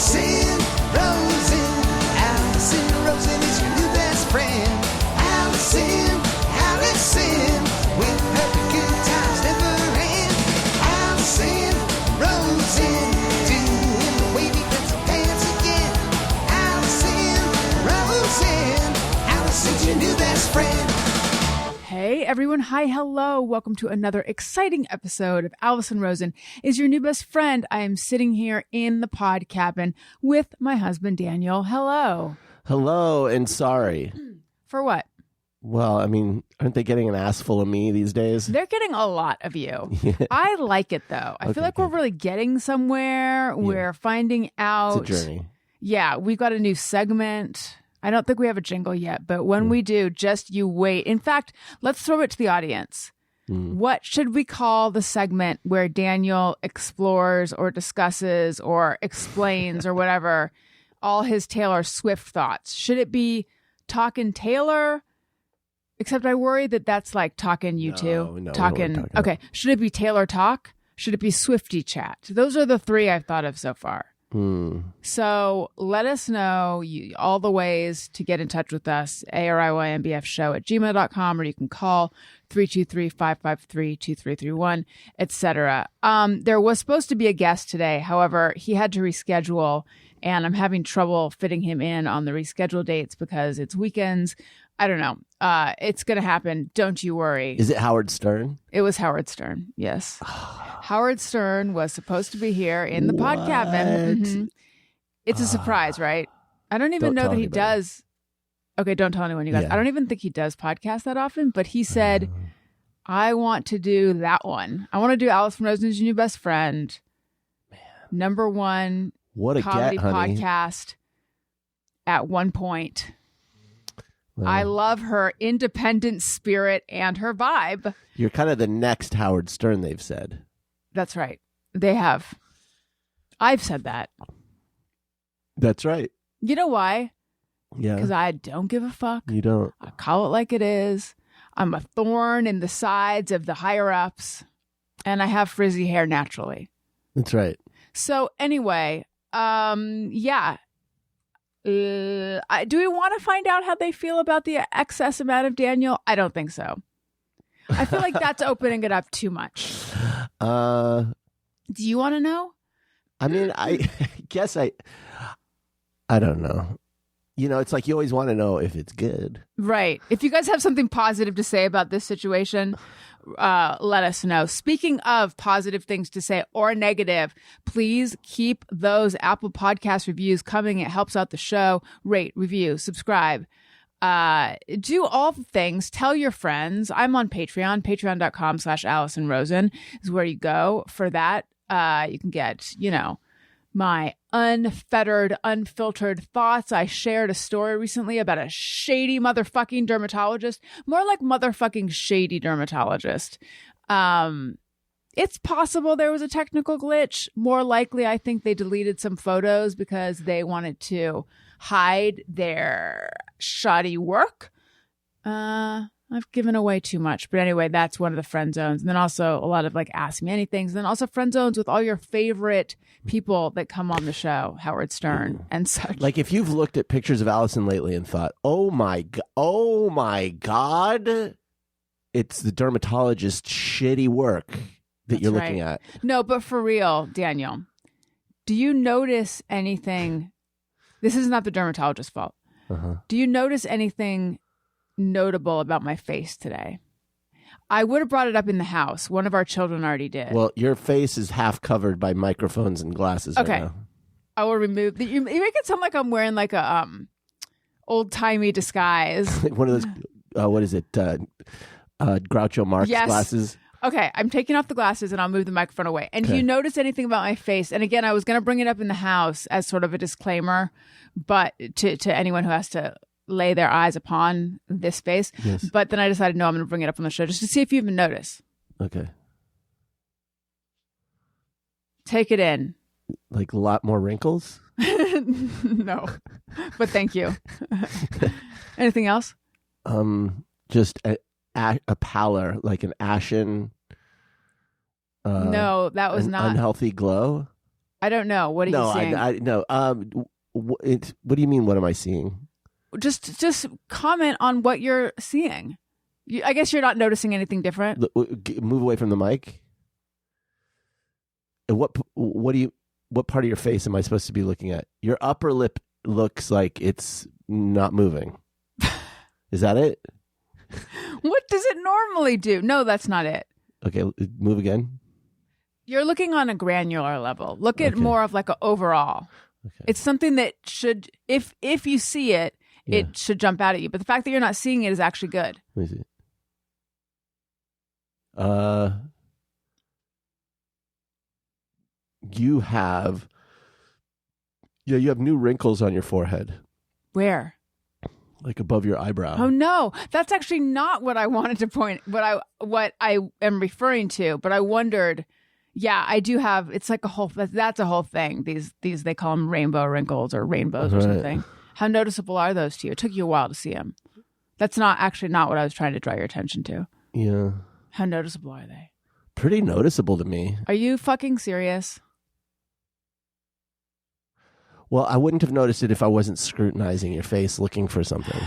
Alison Rosen is your new best friend. Alison, with her good times never end. Alison Rosen, doing the wavy pencil dance again. Alison's your new best friend. Hey everyone, hi, hello. Welcome to another exciting episode of Alison Rosen is your new best friend. I am sitting here in the pod cabin with my husband, Daniel. Hello. Hello, and sorry. For what? Well, I mean, aren't they getting an ass full of me these days? They're getting a lot of you. I like it though. I feel like we're really getting somewhere. Yeah. We're finding out. It's a journey. Yeah, we've got a new segment. I don't think we have a jingle yet, but when we do, just you wait. In fact, let's throw it to the audience. What should we call the segment where Daniel explores or discusses or explains or whatever all his Taylor Swift thoughts? Should it be Talkin' Taylor? Except I worry that that's like talking you two. No, talking. Okay. Should it be Taylor Talk? Should it be Swifty Chat? Those are the three I've thought of so far. So let us know all the ways to get in touch with us, ARIYMBFshow@gmail.com, or you can call 323-553-2331, etc. There was supposed to be a guest today. However, he had to reschedule, and I'm having trouble fitting him in on the rescheduled dates because it's weekends. I don't know. It's going to happen. Don't you worry. Is it Howard Stern? It was Howard Stern. Yes. Howard Stern was supposed to be here in the pod cabin. Mm-hmm. It's a surprise, right? I don't even know that he does. Okay, don't tell anyone, you guys. Yeah. I don't even think he does podcasts that often, but he said, I want to do that one. I want to do Alison Rosen's Your New Best Friend. Man. Number one what a comedy honey. Podcast at one point. Well, I love her independent spirit and her vibe. You're kind of the next Howard Stern, they've said. That's right. They have. I've said that. That's right. You know why? Yeah. Because I don't give a fuck. You don't. I call it like it is. I'm a thorn in the sides of the higher ups. And I have frizzy hair naturally. That's right. So anyway, yeah. Do we want to find out how they feel about the excess amount of Daniel? I don't think so. I feel like that's opening it up too much. Do you want to know? I mean, I guess I don't know. You know, it's like you always want to know if it's good. Right. If you guys have something positive to say about this situation, let us know. Speaking of positive things to say or negative, please keep those Apple Podcast reviews coming. It helps out the show. Rate, review, subscribe. Do all the things. Tell your friends. I'm on Patreon. Patreon.com/Alison Rosen is where you go for that. You can get, my unfettered, unfiltered thoughts. I shared a story recently about a shady motherfucking dermatologist. More like motherfucking shady dermatologist. It's possible there was a technical glitch. More likely, I think they deleted some photos because they wanted to hide their shoddy work. I've given away too much. But anyway, that's one of the friend zones. And then also a lot of like Ask Me Anythings. And then also friend zones with all your favorite people that come on the show, Howard Stern and such. Like if you've looked at pictures of Alison lately and thought, oh my God, it's the dermatologist's shitty work that you're looking at. No, but for real, Daniel, do you notice anything? This is not the dermatologist's fault. Do you notice anything notable about my face today? I would have brought it up in the house. One of our children already did. Well, your face is half covered by microphones and glasses. Okay. Right now. I will remove you make it sound like I'm wearing like a old-timey disguise. One of those what is it? Groucho Marx glasses. Okay, I'm taking off the glasses and I'll move the microphone away. And do you notice anything about my face? And again, I was going to bring it up in the house as sort of a disclaimer, but to anyone who has to lay their eyes upon this face. Yes. But then I decided, no, I'm going to bring it up on the show just to see if you even notice. Okay. Take it in. Like a lot more wrinkles? No, but thank you. Anything else? Just a pallor, like an ashen. No, that was not unhealthy glow. I don't know. What are No, you seeing? no. What do you mean? What am I seeing? Just comment on what you're seeing. I guess you're not noticing anything different. Move away from the mic. What part of your face am I supposed to be looking at? Your upper lip looks like it's not moving. Is that it? What does it normally do? No, that's not it. Okay, move again. You're looking on a granular level. Look at more of like an overall. Okay. It's something that should, if you see it, it should jump out at you. But the fact that you're not seeing it is actually good. Let me see. You have new wrinkles on your forehead, Where? like above your eyebrow. Oh no, that's actually not what I wanted to point. What I am referring to. But I wondered. Yeah, I do have. It's like a whole. That's a whole thing. These they call them rainbow wrinkles or rainbows or something. How noticeable are those to you? It took you a while to see them. That's not what I was trying to draw your attention to. Yeah. How noticeable are they? Pretty noticeable to me. Are you fucking serious? Well, I wouldn't have noticed it if I wasn't scrutinizing your face looking for something.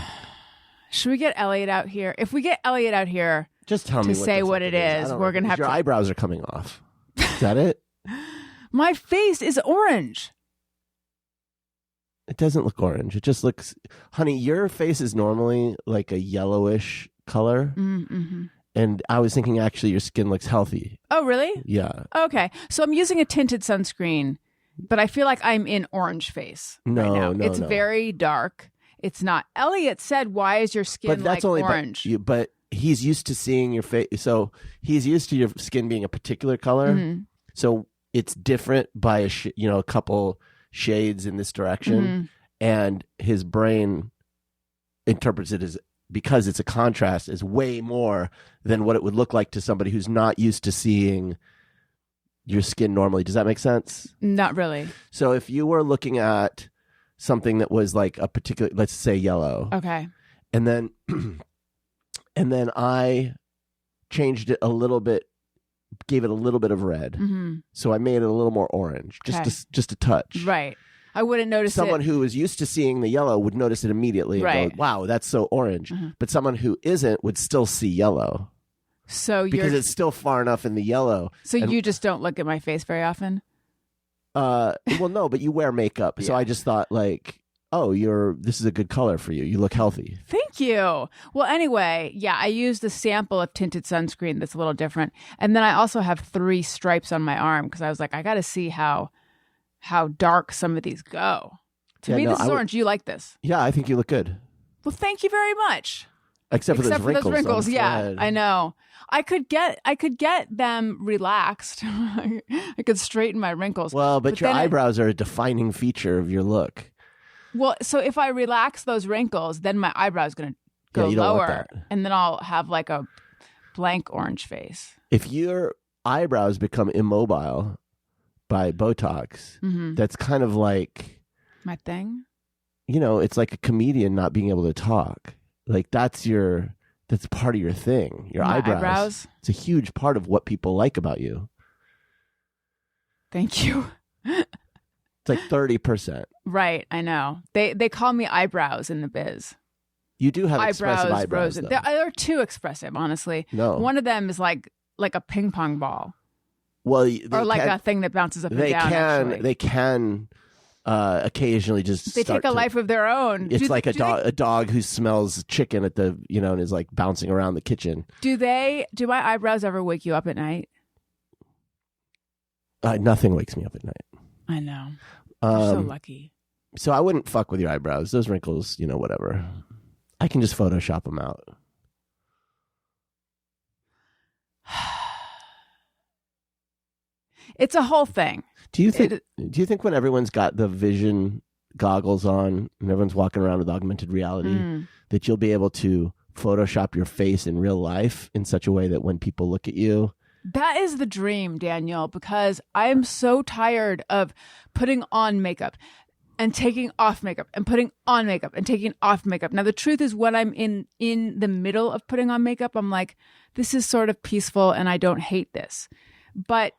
Should we get Elliot out here? If we get Elliot out here Just tell me to say what it is, we're going to have your to... eyebrows are coming off. Is that it? My face is orange. It doesn't look orange. It just looks... Honey, your face is normally like a yellowish color. Mm-hmm. And I was thinking actually your skin looks healthy. Oh, really? Yeah. Okay. So I'm using a tinted sunscreen, but I feel like I'm in orange face right now. No, it's very dark. It's not. Elliot said, why is your skin like orange? But he's used to seeing your face. So he's used to your skin being a particular color. Mm-hmm. So it's different by a couple shades in this direction. Mm-hmm. And his brain interprets it as, because it's a contrast, is way more than what it would look like to somebody who's not used to seeing your skin normally. Does that make sense? Not really. So if you were looking at something that was like a particular, let's say yellow. Okay. And then I changed it a little bit, gave it a little bit of red. Mm-hmm. So I made it a little more orange, just a touch. Right. I wouldn't notice Someone it. who is used to seeing the yellow would notice it immediately and go, wow, that's so orange. Mm-hmm. But someone who isn't would still see yellow. Because it's still far enough in the yellow. So you just don't look at my face very often? Well, no, but you wear makeup. So I just thought like, oh, this is a good color for you. You look healthy. Thank you. Well, anyway, I used a sample of tinted sunscreen that's a little different. And then I also have 3 stripes on my arm because I was like, I got to see how dark some of these go. To me, this is orange. You like this? Yeah, I think you look good. Well, thank you very much. Except for those wrinkles. Yeah, I know. I could get them relaxed. I could straighten my wrinkles. Well, but your eyebrows are a defining feature of your look. Well, so if I relax those wrinkles, then my eyebrow's going to go lower, and then I'll have like a blank orange face. If your eyebrows become immobile by Botox, that's kind of like my thing. It's like a comedian not being able to talk. Like that's part of your thing. Your eyebrows. It's a huge part of what people like about you. Thank you. It's like 30%. Right, I know. They call me eyebrows in the biz. You do have expressive eyebrows. They're too expressive, honestly. No. One of them is like a ping pong ball. Well, or like a thing that bounces up and down. They can occasionally just they take a life of their own. It's like a dog who smells chicken at the and is like bouncing around the kitchen. Do my eyebrows ever wake you up at night? Nothing wakes me up at night. I know. You're so lucky. So I wouldn't fuck with your eyebrows. Those wrinkles, whatever. I can just Photoshop them out. It's a whole thing. Do you think when everyone's got the vision goggles on and everyone's walking around with augmented reality that you'll be able to Photoshop your face in real life in such a way that when people look at you? That is the dream, Daniel, because I am so tired of putting on makeup and taking off makeup and putting on makeup and taking off makeup. Now, the truth is when I'm in the middle of putting on makeup, I'm like, this is sort of peaceful and I don't hate this. But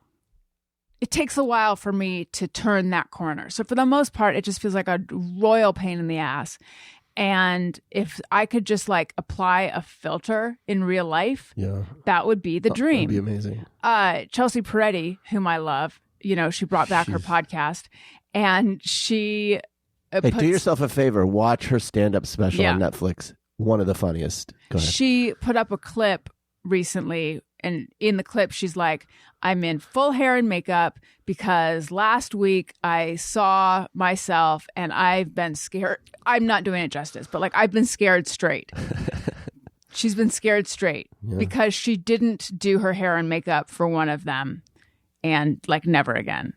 it takes a while for me to turn that corner. So for the most part, it just feels like a royal pain in the ass. And if I could just like apply a filter in real life, that would be the dream. That'd be amazing. Chelsea Peretti, whom I love, she brought back her podcast, and she hey, do yourself a favor. Watch her stand-up special on Netflix. One of the funniest. Go ahead. She put up a clip recently, and in the clip, she's like, I'm in full hair and makeup because last week I saw myself and I've been scared. I'm not doing it justice, but like I've been scared straight. She's been scared straight because she didn't do her hair and makeup for one of them, and like never again.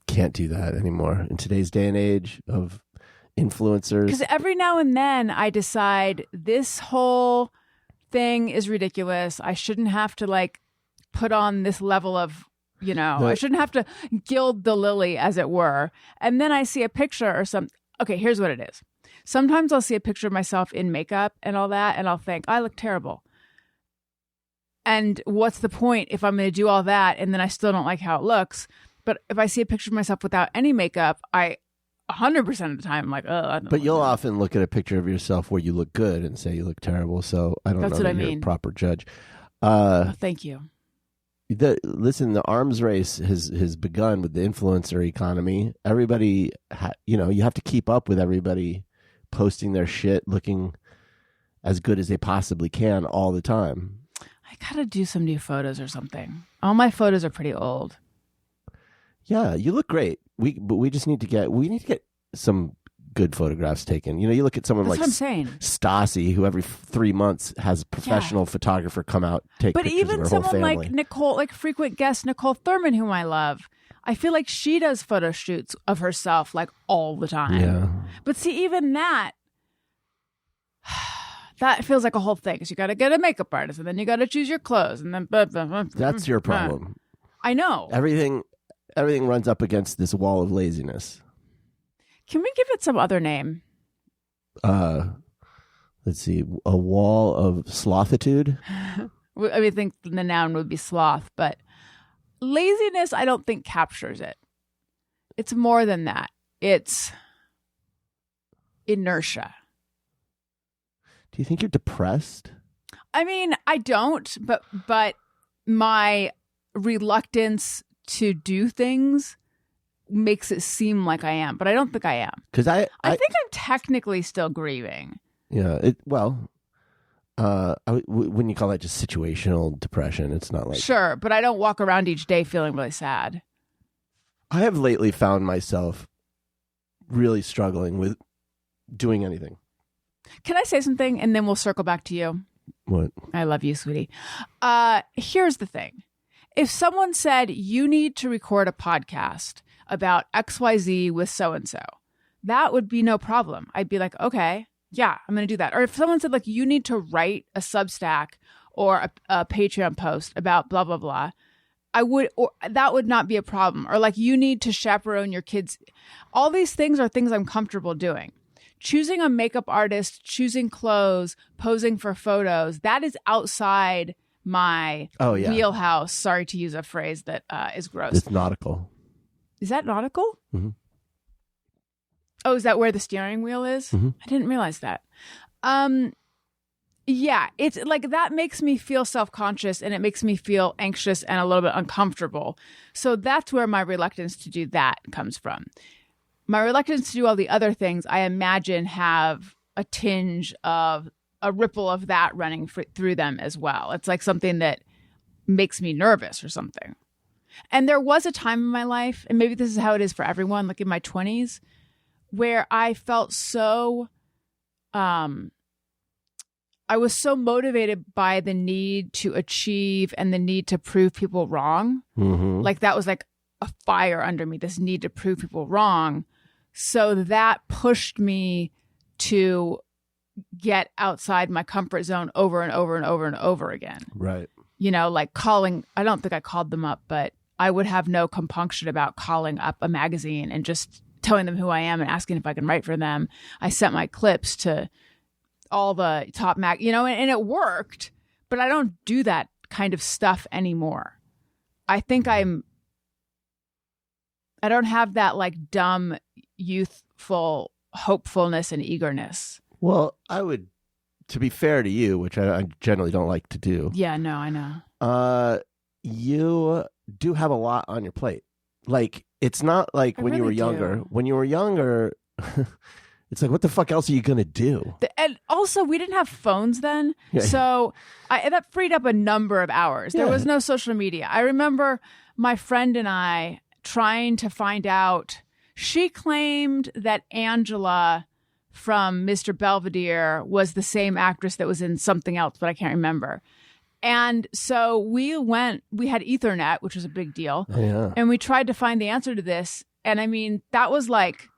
Can't do that anymore in today's day and age of influencers. Because every now and then I decide this whole thing is ridiculous. I shouldn't have to like put on this level of, I shouldn't have to gild the lily, as it were. And then I see a picture or something. Okay, here's what it is. Sometimes I'll see a picture of myself in makeup and all that, and I'll think, I look terrible. And what's the point if I'm going to do all that and then I still don't like how it looks? But if I see a picture of myself without any makeup, 100% of the time, I'm like, oh, I don't know. But you'll often look at a picture of yourself where you look good and say you look terrible. So I don't know that you're a proper judge. Thank you. Listen, the arms race has begun with the influencer economy. Everybody, you have to keep up with everybody posting their shit, looking as good as they possibly can all the time. I gotta do some new photos or something. All my photos are pretty old. Yeah, you look great. But we just need to get some good photographs taken. You look at someone That's like what I'm saying. Stassi, who every 3 months has a professional photographer come out take but pictures of her whole family. But even someone like Nicole, like frequent guest Nicole Thurman, whom I love, I feel like she does photo shoots of herself like all the time. Yeah. But see, even that feels like a whole thing. Because you got to get a makeup artist, and then you got to choose your clothes, and then that's your problem. I know. Everything runs up against this wall of laziness. Can we give it some other name? Let's see. A wall of slothitude? I think the noun would be sloth, but laziness, I don't think captures it. It's more than that. It's inertia. Do you think you're depressed? I mean, I don't, but my reluctance to do things makes it seem like I am, but I don't think I am. Because I think I'm technically still grieving. Yeah. When you call that just situational depression, it's not like... Sure, but I don't walk around each day feeling really sad. I have lately found myself really struggling with doing anything. Can I say something and then we'll circle back to you? What? I love you, sweetie. Here's the thing. If someone said, you need to record a podcast about XYZ with so-and-so, that would be no problem. I'd be like, okay, yeah, I'm going to do that. Or if someone said, like, you need to write a Substack or a Patreon post about blah, blah, blah, that would not be a problem. Or like, you need to chaperone your kids. All these things are things I'm comfortable doing. Choosing a makeup artist, choosing clothes, posing for photos, that is outside my wheelhouse. Sorry to use a phrase that is gross. It's nautical. Is that nautical? Mm-hmm. Oh, is that where the steering wheel is? Mm-hmm. I didn't realize that. Yeah, it's like that makes me feel self-conscious and it makes me feel anxious and a little bit uncomfortable. So that's where my reluctance to do that comes from. My reluctance to do all the other things, I imagine, have a tinge of a ripple of that running through them as well. It's like something that makes me nervous or something. And there was a time in my life, and maybe this is how it is for everyone, like in my 20s, where I felt so, I was so motivated by the need to achieve and the need to prove people wrong. Mm-hmm. Like that was like a fire under me, this need to prove people wrong. So that pushed me to get outside my comfort zone over and over and over and over again. Right. Like calling, I don't think I called them up, but I would have no compunction about calling up a magazine and just telling them who I am and asking if I can write for them. I sent my clips to all the top and it worked, but I don't do that kind of stuff anymore. I think I'm I don't have that like dumb, youthful hopefulness and eagerness. Well, I would, to be fair to you, which I generally don't like to do. Yeah, no, I know. You do have a lot on your plate. Like, it's not like when you were really younger. do. When you were younger, it's like, what the fuck else are you going to do? And also, we didn't have phones then. Yeah. So that freed up a number of hours. There Yeah. was no social media. I remember my friend and I trying to find out. She claimed that Angela from Mr. Belvedere was the same actress that was in something else, but I can't remember. And so we had Ethernet, which was a big deal. Oh, yeah. And we tried to find the answer to this. And I mean, that was like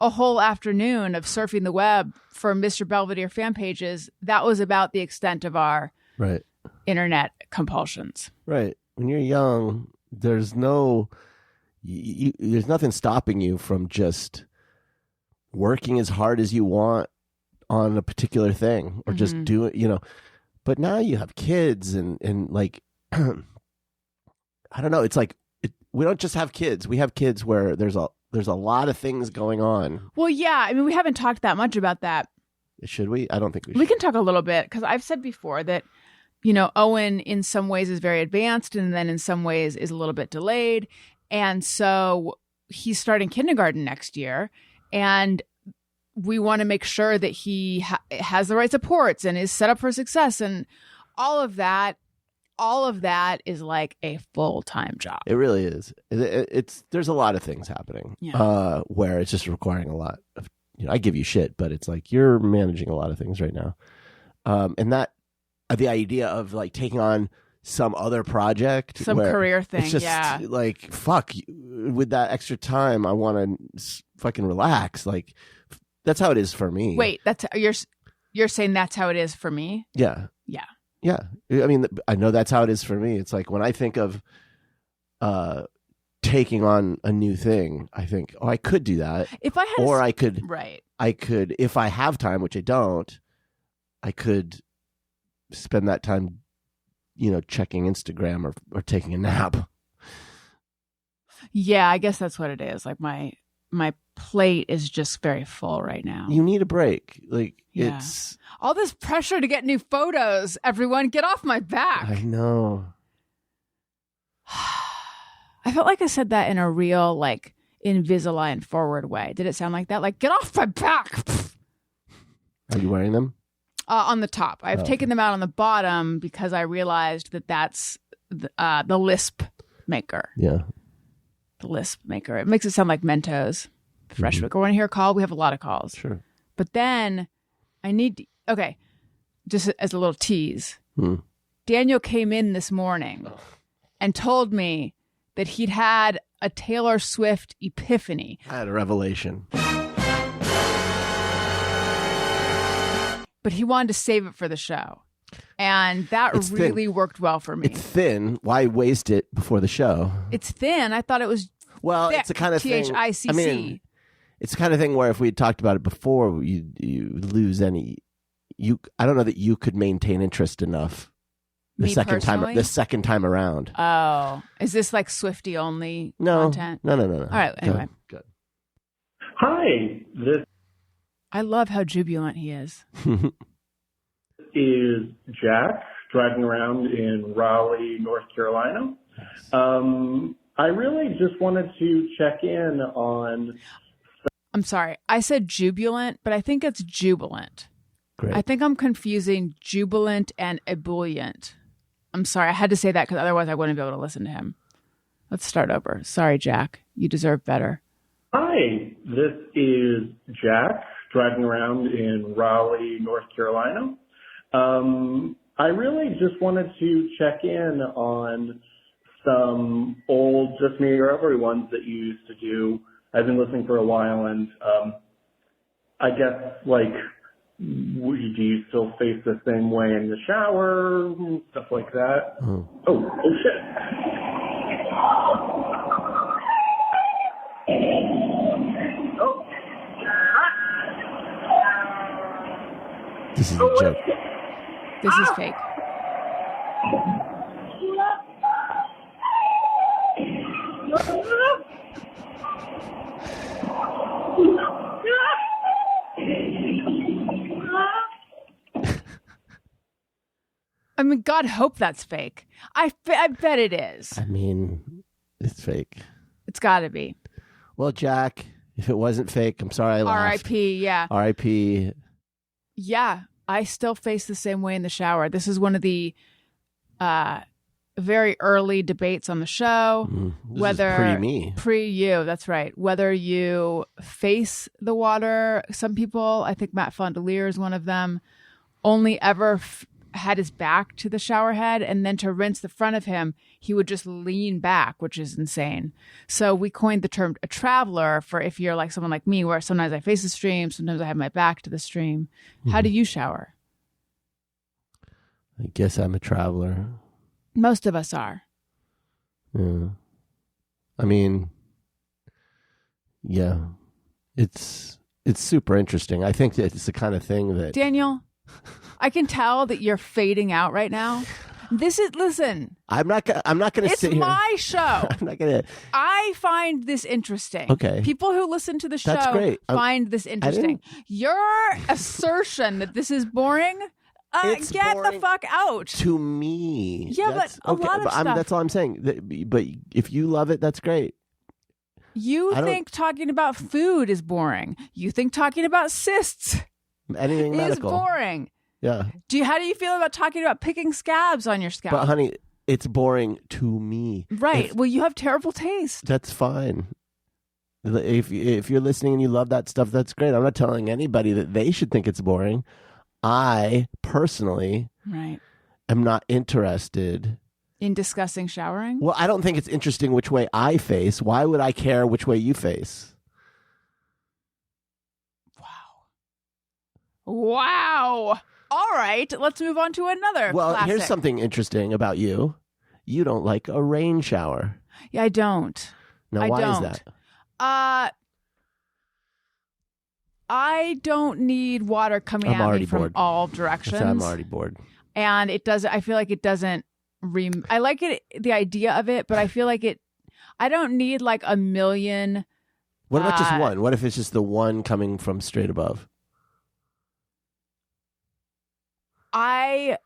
a whole afternoon of surfing the web for Mr. Belvedere fan pages. That was about the extent of our Right. internet compulsions. Right. When you're young, there's there's nothing stopping you from just working as hard as you want on a particular thing or just do it, But now you have kids and like, I don't know. It's like, we don't just have kids. We have kids where there's a lot of things going on. Well, yeah. I mean, we haven't talked that much about that. Should we? I don't think we should. We can talk a little bit because I've said before that, Owen in some ways is very advanced and then in some ways is a little bit delayed. And so he's starting kindergarten next year. And we want to make sure that he has the right supports and is set up for success. And all of that is like a full-time job. It really is. There's a lot of things happening where it's just requiring a lot of, I give you shit, but it's like you're managing a lot of things right now. And that the idea of like taking on some other project, some career thing, it's just like, fuck, with that extra time, I want to fucking relax. Like, that's how it is for me. Wait, you're saying that's how it is for me? Yeah. Yeah. Yeah. I mean, I know that's how it is for me. It's like when I think of taking on a new thing, I think, I could do that. If I had I could, right. I could, if I have time, which I don't, I could spend that time, checking Instagram or taking a nap. Yeah, I guess that's what it is. Like my plate is just very full right now. You need a break. Like, Yeah. it's all this pressure to get new photos. Everyone, get off my back. I know. I felt like I said that in a real, like, Invisalign forward way. Did it sound like that? Like, get off my back. Are you wearing them? On the top. I've taken them out on the bottom because I realized that that's the lisp maker. Yeah. The lisp maker. It makes it sound like Mentos. Fresh Wick. Want to hear a call? We have a lot of calls. Sure. But then I need... Okay. Just as a little tease. Daniel came in this morning and told me that he'd had a Taylor Swift epiphany. I had a revelation. But he wanted to save it for the show. And that It's really worked well for me. It's thin. Why waste it before the show? It's thin. I thought it was Well, thick. it's the kind of thing. THICC. I mean, it's the kind of thing where if we had talked about it before, you lose any. I don't know that you could maintain interest enough the Me second personally? time around. Oh. Is this like Swiftie only content? No. All right, anyway. Good. Hi, this I love how jubilant he is. is Jack, driving around in Raleigh, North Carolina. I really just wanted to check in on... I'm sorry. I said jubilant, but I think it's jubilant. Great. I think I'm confusing jubilant and ebullient. I'm sorry. I had to say that because otherwise I wouldn't be able to listen to him. Let's start over. Sorry, Jack. You deserve better. Hi, this is Jack, driving around in Raleigh, North Carolina. I really just wanted to check in on some old Just Me or Every ones that you used to do. I've been listening for a while, and I guess, like, do you still face the same way in the shower, stuff like that? Oh shit. Oh. This is a joke. This is fake. I mean, God hope that's fake. I bet it is. I mean, it's fake. It's got to be. Well, Jack, if it wasn't fake, I'm sorry I laughed. R.I.P. Yeah. R.I.P. Yeah. I still face the same way in the shower. This is one of the very early debates on the show. This is pre-me. Pre-you, that's right. Whether you face the water. Some people, I think Matt Fondelier is one of them, only ever had his back to the shower head, and then to rinse the front of him, he would just lean back, which is insane. So we coined the term a traveler for if you're like someone like me, where sometimes I face the stream, sometimes I have my back to the stream. How do you shower? I guess I'm a traveler. Most of us are. Yeah. I mean, yeah. It's super interesting. I think that it's the kind of thing that... Daniel, I can tell that you're fading out right now. Listen. I'm not going to sit here. It's my show. I'm not going to. I find this interesting. Okay. People who listen to the show That's great. find this interesting. Your assertion that this is boring, It's get boring the fuck out. to me. Yeah, but a lot of stuff. That's all I'm saying. But if you love it, that's great. You think talking about food is boring. You think talking about cysts Anything is medical. boring. Yeah. How do you feel about talking about picking scabs on your scalp? But honey, it's boring to me. Right. Well, you have terrible taste. That's fine. If you're listening and you love that stuff, that's great. I'm not telling anybody that they should think it's boring. I personally am not interested in discussing showering. Well, I don't think it's interesting which way I face. Why would I care which way you face? Wow. All right. Let's move on to another classic. Here's something interesting about you. You don't like a rain shower. Yeah, I don't. Now, why is that? I don't need water coming at me from all directions. I'm already bored. And it doesn't, I feel like it doesn't, I like it, the idea of it, but I feel like I don't need like a million. What about just one? What if it's just the one coming from straight above? I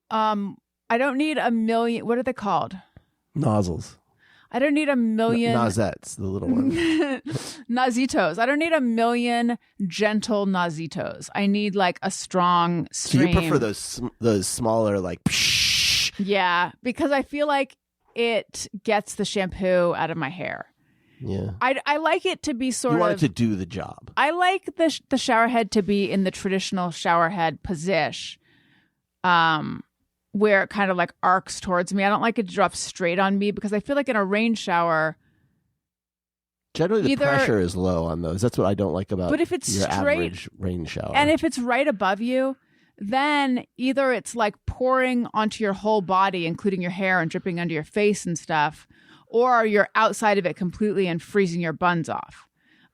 don't need a million. What are they called? Nozzles. I don't need a million. Nozettes, the little ones. Nazitos. I don't need a million gentle nazitos. I need like a strong stream. So you prefer those smaller, like. Psh. Yeah, because I feel like it gets the shampoo out of my hair. Yeah. I like it to be sort of... You want it to do the job. I like the shower head to be in the traditional shower head position, where it kind of like arcs towards me. I don't like it to drop straight on me because I feel like in a rain shower... Generally, the pressure is low on those. That's what I don't like about but if it's your straight, average rain shower. And if it's right above you, then either it's like pouring onto your whole body, including your hair and dripping under your face and stuff, or you're outside of it completely and freezing your buns off.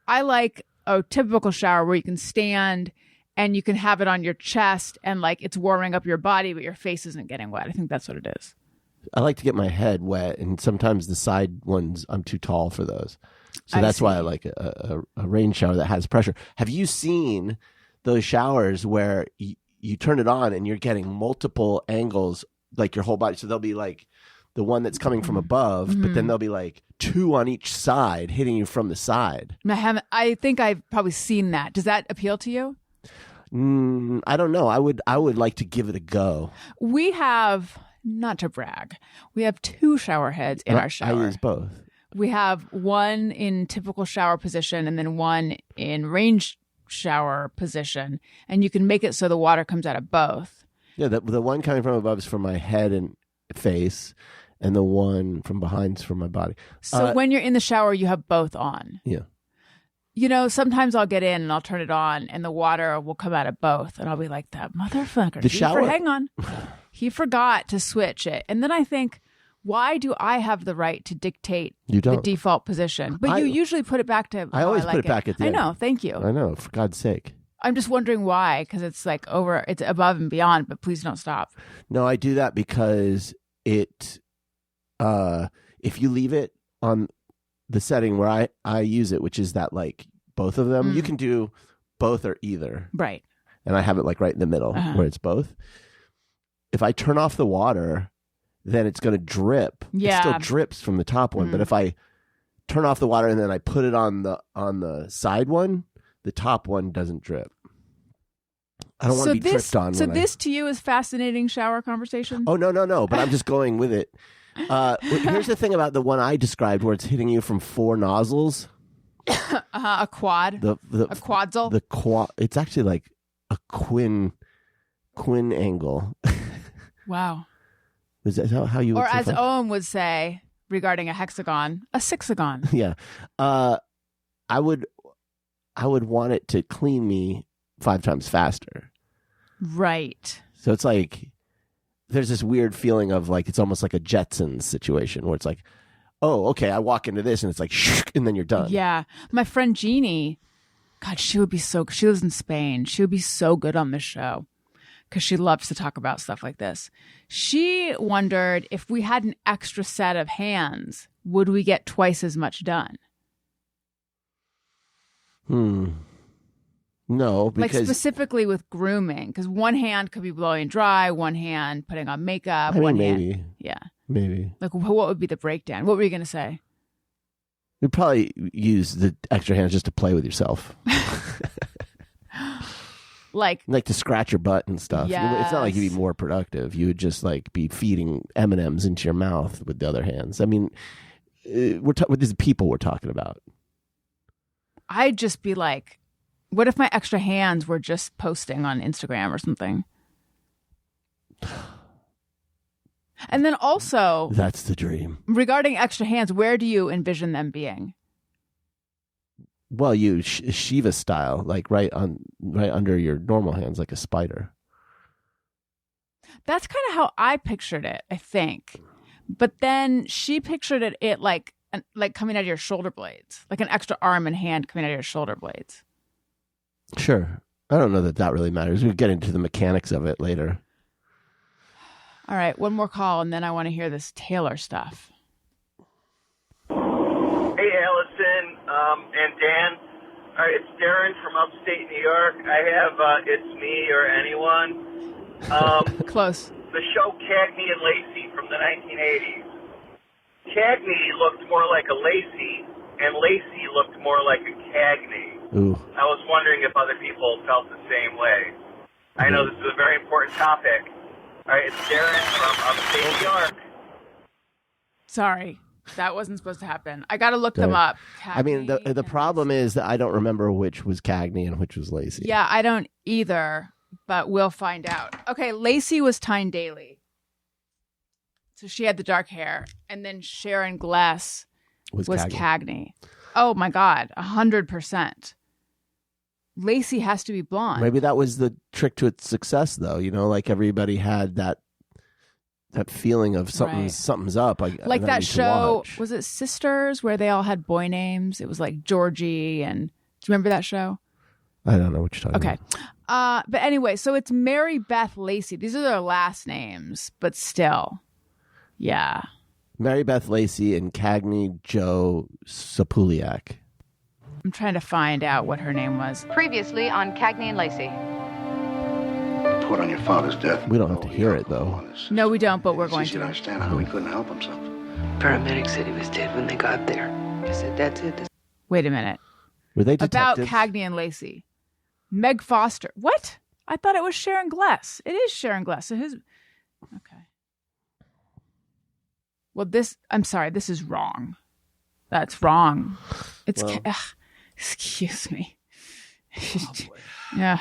I like a typical shower where you can stand and you can have it on your chest and like it's warming up your body, but your face isn't getting wet. I think that's what it is. I like to get my head wet, and sometimes the side ones, I'm too tall for those. So that's why I like a rain shower that has pressure. Have you seen those showers where you turn it on and you're getting multiple angles, like your whole body? So there'll be like the one that's coming from above, but then there'll be like two on each side hitting you from the side. I think I've probably seen that. Does that appeal to you? I don't know. I would like to give it a go. We have, not to brag, we have two shower heads in our shower. I use both. We have one in typical shower position and then one in range shower position. And you can make it so the water comes out of both. Yeah, the one coming from above is for my head and face, and the one from behind is for my body. So when you're in the shower, you have both on. Yeah. You know, sometimes I'll get in and I'll turn it on and the water will come out of both. And I'll be like, that motherfucker. Hang on. He forgot to switch it. And then I think, why do I have the right to dictate the default position? But you usually put it back to I always put it back at the end. I know. Thank you. I know. For God's sake. I'm just wondering why, because it's like it's above and beyond, but please don't stop. No, I do that because if you leave it on the setting where I use it, which is that like both of them, you can do both or either. Right. and I have it like right in the middle where it's both. If I turn off the water, then it's going to drip. Yeah. It still drips from the top one, but if I turn off the water and then I put it on the side one, the top one doesn't drip. I don't want to be tripped on. So this to you is fascinating shower conversation? Oh, no. But I'm just going with it. Here's the thing about the one I described where it's hitting you from 4 nozzles. A quad. A quadzle. It's actually like a quin angle. Wow. Is that how you would Or say as that? Owen would say regarding a hexagon, a sixagon. Yeah. I would want it to clean me 5 times faster. Right. So it's like there's this weird feeling of like it's almost like a Jetsons situation where it's like, oh, okay, I walk into this and it's like, and then you're done. Yeah. My friend Jeannie, God, she lives in Spain. She would be so good on this show because she loves to talk about stuff like this. She wondered if we had an extra set of hands, would we get twice as much done? No, because like specifically with grooming, because one hand could be blowing dry, one hand putting on makeup. I mean, one maybe. hand, yeah, maybe. Like, what would be the breakdown? What were you going to say? You'd probably use the extra hands just to play with yourself, like to scratch your butt and stuff. Yes. It's not like you'd be more productive. You would just like be feeding M&Ms into your mouth with the other hands. I mean, with these people we're talking about. I'd just be like, what if my extra hands were just posting on Instagram or something? And then also, that's the dream. Regarding extra hands, where do you envision them being? Well, you Shiva style, like right under your normal hands, like a spider. That's kind of how I pictured it, I think. But then she pictured it like coming out of your shoulder blades, like an extra arm and hand coming out of your shoulder blades. Sure. I don't know that really matters. We'll get into the mechanics of it later. All right, one more call, and then I want to hear this Taylor stuff. Hey, Alison and Dan. All right, it's Darren from upstate New York. I have It's Me or Anyone. Close. The show Cagney and Lacey from the 1980s. Cagney looked more like a Lacey, and Lacey looked more like a Cagney. Ooh. I was wondering if other people felt the same way. I know this is a very important topic. All right, it's Darren from upstate New York. Sorry, that wasn't supposed to happen. I got to look them up. I mean, the problem is that I don't remember which was Cagney and which was Lacey. Yeah, I don't either, but we'll find out. Okay, Lacey was Tyne Daly. So she had the dark hair. And then Sharon Gless was Cagney. Oh, my God, 100%. Lacey has to be blonde. Maybe that was the trick to its success, though. You know, like everybody had that feeling of something's up. Like that show, was it Sisters, where they all had boy names? It was like Georgie, and do you remember that show? I don't know what you're talking about. But anyway, so it's Mary Beth Lacey. These are their last names, but still, yeah. Mary Beth Lacey and Cagney Joe Sapuliak. I'm trying to find out what her name was. Previously on Cagney and Lacey. Report on your father's death. We don't have to hear it, though. No, we don't, but we're going to. Understand how he couldn't help himself. Paramedics said he was dead when they got there. I said, that's it. Wait a minute. Were they detectives? About Cagney and Lacey. Meg Foster. What? I thought it was Sharon Gless. It is Sharon Gless. So okay. Well, I'm sorry, this is wrong. That's wrong. It's excuse me. Oh, yeah,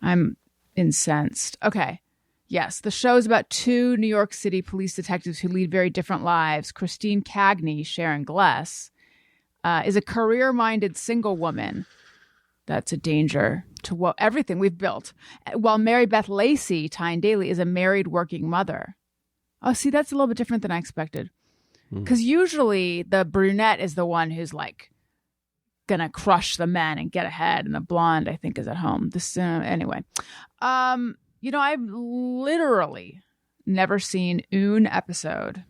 I'm incensed. Okay. Yes, the show is about 2 New York City police detectives who lead very different lives. Christine Cagney, Sharon Gless, is a career-minded single woman. That's a danger to everything we've built. While Mary Beth Lacey, Tyne Daly, is a married working mother. Oh, see, that's a little bit different than I expected. Because usually the brunette is the one who's like gonna crush the men and get ahead, and the blonde, I think, is at home. Anyway, I've literally never seen un episode.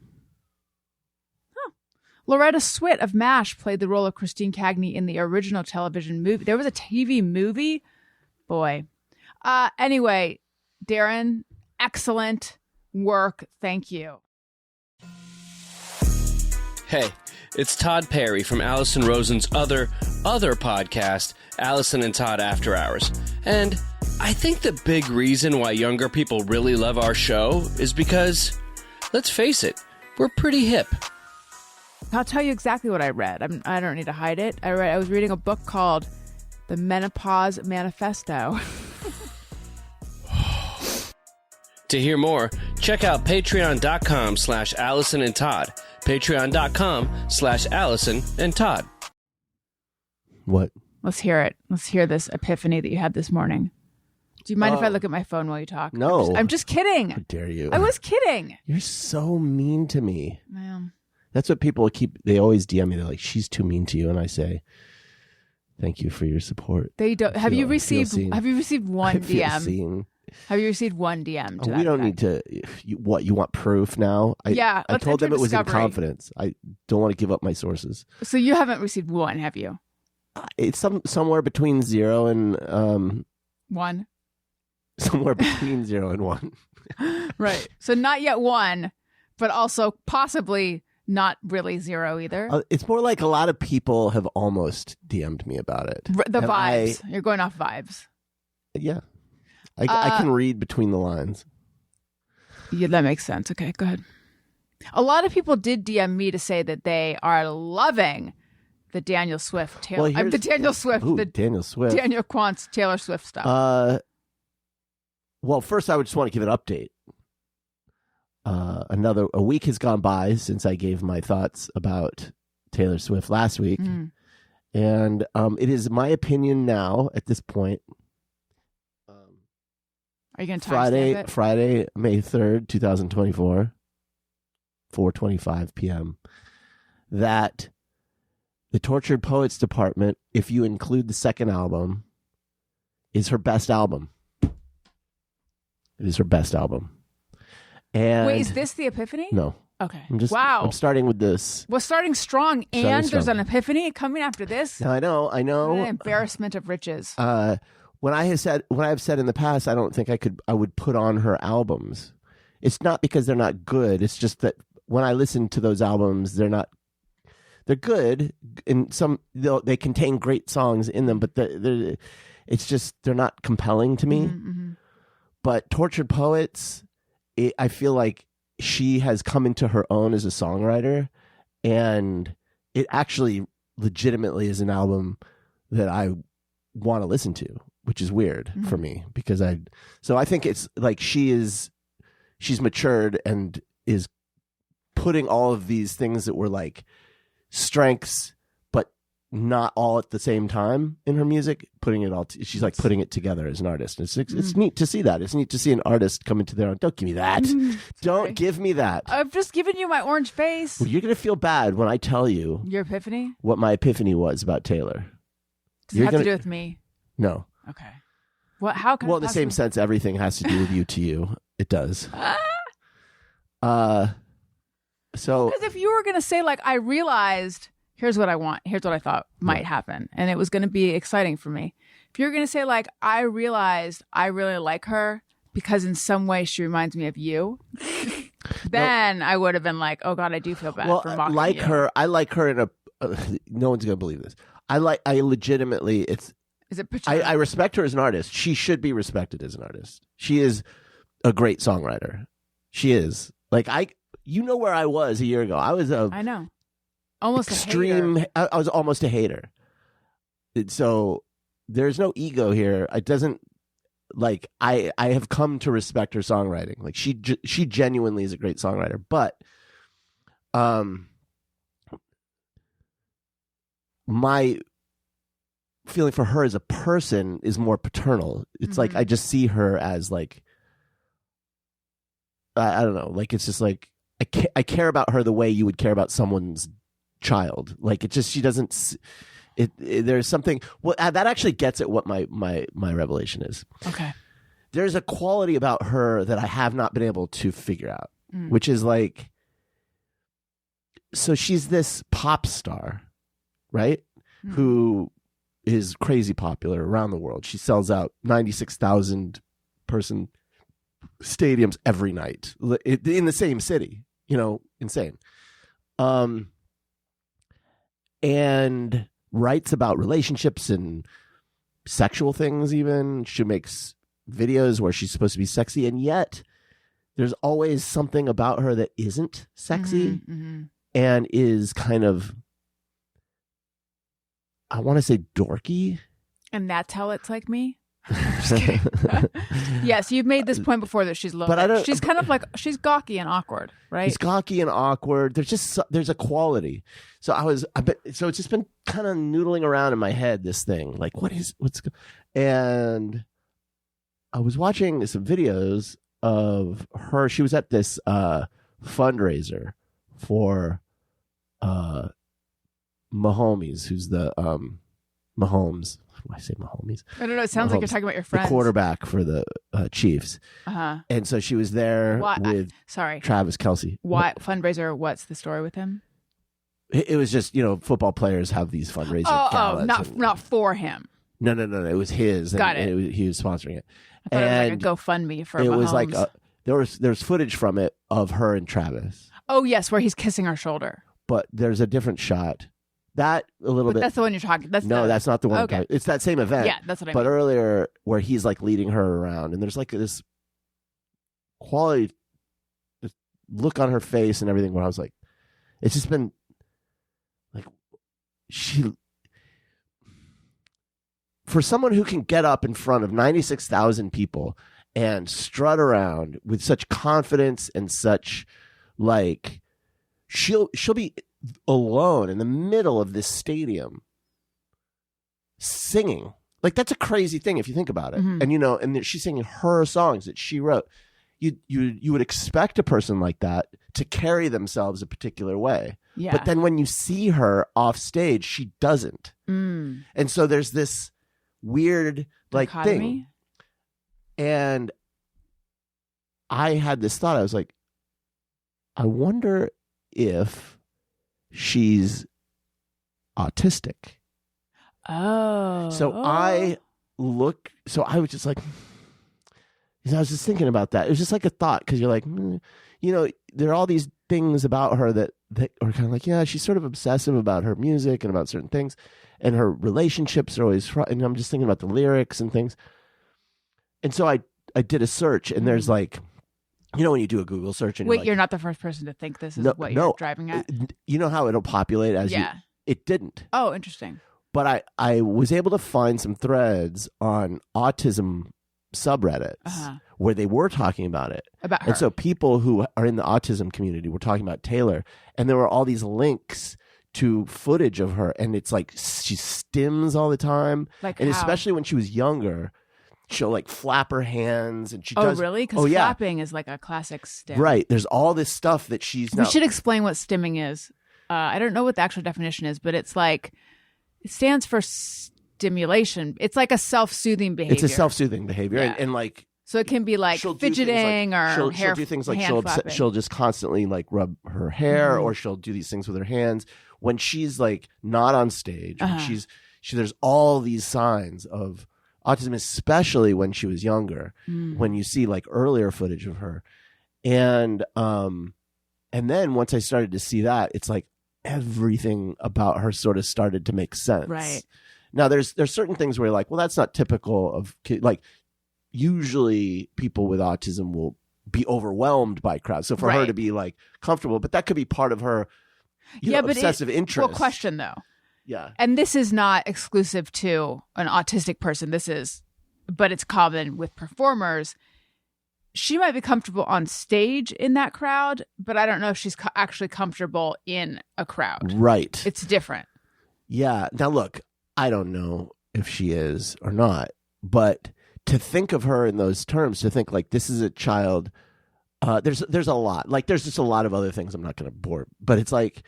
Loretta Swit of MASH played the role of Christine Cagney in the original television movie. There was a TV movie? Boy. Anyway, Darren, excellent work. Thank you. Hey, it's Todd Perry from Alison Rosen's other podcast, Alison and Todd After Hours. And I think the big reason why younger people really love our show is because, let's face it, we're pretty hip. I'll tell you exactly what I read. I don't need to hide it. I was reading a book called The Menopause Manifesto. To hear more, check out patreon.com/Alison and Todd. Patreon.com/Alison and Todd. What? Let's hear it. Let's hear this epiphany that you had this morning. Do you mind if I look at my phone while you talk? No. I'm just kidding. How dare you? I was kidding. You're so mean to me. Man. That's what people they always DM me. They're like, she's too mean to you. And I say, thank you for your support. They don't. Have you received one DM? Seen. Have you received one DM? To We don't need to. You want proof now? I told them it was in confidence. I don't want to give up my sources. So you haven't received one, have you? It's somewhere between 0 and 1. Somewhere between 0 and 1. Right. So not yet 1, but also possibly not really 0 either. It's more like a lot of people have almost DM'd me about it. The vibes. You're going off vibes. Yeah. I can read between the lines. Yeah, that makes sense. Okay, go ahead. A lot of people did DM me to say that they are loving the Daniel Swift, Daniel Quant's Taylor Swift stuff. Well, first I would just want to give an update. A week has gone by since I gave my thoughts about Taylor Swift last week, and it is my opinion now at this point. Are you going to timestamp it? Friday, May 3rd, 2024, 4:25 p.m. that the Tortured Poets Department, if you include the second album, is her best album. It is her best album. And wait, is this the epiphany? No. Okay. I'm starting with this. Well, starting strong, there's an epiphany coming after this. Now, I know. An embarrassment of riches. When I've said in the past, I don't think I would put on her albums. It's not because they're not good. It's just that when I listen to those albums, they're good, and they contain great songs in them, but they're not compelling to me. Mm-hmm. But Tortured Poets, I feel like she has come into her own as a songwriter, and it actually legitimately is an album that I want to listen to, which is weird for me because I think it's like she's matured and is putting all of these things that were like strengths but not all at the same time in her music, putting it all she's like putting it together as an artist. It's neat to see that. It's neat to see an artist come into their own. Don't give me that. Don't give me that. I've just given you my orange face. Well, you're going to feel bad when I tell you your epiphany, what my epiphany was about Taylor. Does it have to do with me? No. Okay. Well, how can? Well, in the same sense, everything has to do with you to you. It does. So because if you were going to say like, I realized, here's what I want, here's what I thought might happen, and it was going to be exciting for me. If you're going to say like, I realized I really like her because in some way she reminds me of you, then I would have been like, oh God, I do feel bad for mocking like you. her. I like her in a. No one's going to believe this. I legitimately. I respect her as an artist. She should be respected as an artist. She is a great songwriter. She is. Like you know where I was a year ago. I know. Almost extreme. A hater. I was almost a hater. So there's no ego here. It doesn't like I have come to respect her songwriting. Like she genuinely is a great songwriter. But my feeling for her as a person is more paternal. It's like I just see her as like I don't know. Like it's just like I care about her the way you would care about someone's child. Like it just she doesn't. There's something. Well, that actually gets at what my revelation is. Okay. There's a quality about her that I have not been able to figure out, which is like. So she's this pop star, right? Who is crazy popular around the world. She sells out 96,000 person stadiums every night in the same city. Insane. And writes about relationships and sexual things even. She makes videos where she's supposed to be sexy, and yet there's always something about her that isn't sexy and is kind of, I want to say, dorky. And that's how it's like me? I'm just kidding. Yes, you've made this point before that she's low. But she's kind of like, she's gawky and awkward, right? She's gawky and awkward. There's a quality. So so it's just been kind of noodling around in my head, this thing. Like, and I was watching some videos of her. She was at this fundraiser for Mahomes, who's the Mahomes. Why say Mahomes? I don't know. It sounds like you're talking about your friends. The quarterback for the Chiefs. And so she was there with Travis Kelce. Why fundraiser? What's the story with him? It was just, football players have these fundraiser galas. Not for him. No. It was his. Got it. He was sponsoring it. I thought it was like a GoFundMe for Mahomes. It was like there's footage from it of her and Travis. Oh yes, where he's kissing her shoulder. But there's a different shot. That a little bit. That's the one you're talking. That's not the one. Okay. It's that same event. Yeah, that's what I mean. But earlier, where he's like leading her around, and there's like this quality, this look on her face and everything. Where I was like, it's just been like for someone who can get up in front of 96,000 people and strut around with such confidence and such like she'll be alone in the middle of this stadium singing. Like, that's a crazy thing if you think about it. And and she's singing her songs that she wrote. You would expect a person like that to carry themselves a particular way. Yeah. But then when you see her off stage, she doesn't. And so there's this weird thing. And I had this thought. I was like, I wonder if she's autistic. Oh. So I was just like, I was just thinking about that. It was just like a thought, because you're like, there are all these things about her that are kind of like, yeah, she's sort of obsessive about her music and about certain things, and her relationships are always, and I'm just thinking about the lyrics and things. And so I did a search, and there's like, when you do a Google search and you're not the first person to think this is what you're driving at? You know how it'll populate as it didn't. Oh, interesting. But I was able to find some threads on autism subreddits where they were talking about it. About her. And so people who are in the autism community were talking about Taylor, and there were all these links to footage of her, and it's like she stims all the time. Like, and how? Especially when she was younger, she'll like flap her hands, and she does. does. Oh, really? Because flapping is like a classic stim. Right. There's all this stuff that she's We should explain what stimming is. I don't know what the actual definition is, but it's like, it stands for stimulation. It's like a self-soothing behavior. It's a self-soothing behavior. Yeah. And like, so it can be like fidgeting or hair. She'll do things like flapping. she'll just constantly like rub her hair, or she'll do these things with her hands when she's like not on stage. When there's all these signs of autism, especially when she was younger. When you see like earlier footage of her, and then once I started to see that, it's like everything about her sort of started to make sense. Right. Now there's certain things where you're like, well, that's not typical of like. Usually people with autism will be overwhelmed by crowds. So for her to be like comfortable, but that could be part of her obsessive interest. Well, question though. Yeah. And this is not exclusive to an autistic person. But it's common with performers. She might be comfortable on stage in that crowd, but I don't know if she's actually comfortable in a crowd. Right. It's different. Yeah. Now look, I don't know if she is or not, but to think of her in those terms, to think like this is a child, there's a lot. Like there's just a lot of other things I'm not going to bore, but it's like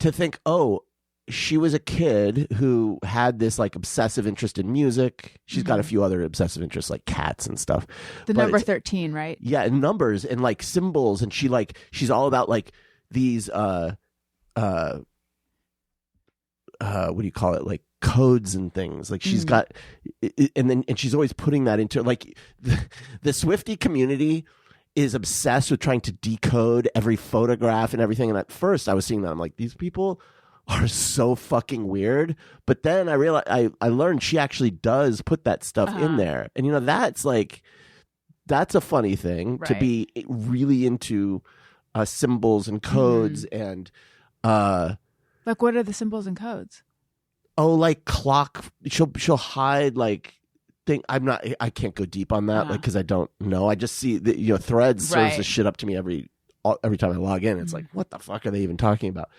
to think, oh, she was a kid who had this like obsessive interest in music. She's got a few other obsessive interests like cats and stuff. The number 13, right? Yeah, and numbers and like symbols, and she's all about like these what do you call it? Like codes and things. Like she's got, and she's always putting that into like the Swiftie community is obsessed with trying to decode every photograph and everything. And at first I was seeing that, I'm like, these people are so fucking weird. But then I realized, I learned she actually does put that stuff in there. And, you know, that's a funny thing to be really into symbols and codes and. Like, what are the symbols and codes? Oh, like clock. She'll hide like. I can't go deep on that, like, because I don't know. I just see the, you know, Threads serves this shit up to me every time I log in. It's like, what the fuck are they even talking about?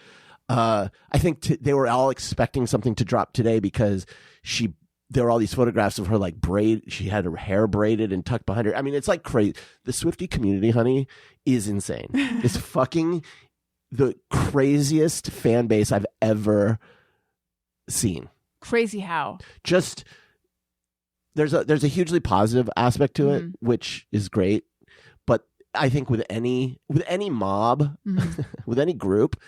I think they were all expecting something to drop today because there were all these photographs of her like she had her hair braided and tucked behind her. I mean, it's like crazy. The Swiftie community, honey, is insane. It's fucking the craziest fan base I've ever seen. Crazy how? Just. There's a hugely positive aspect to it, which is great. But I think with any mob, with any group,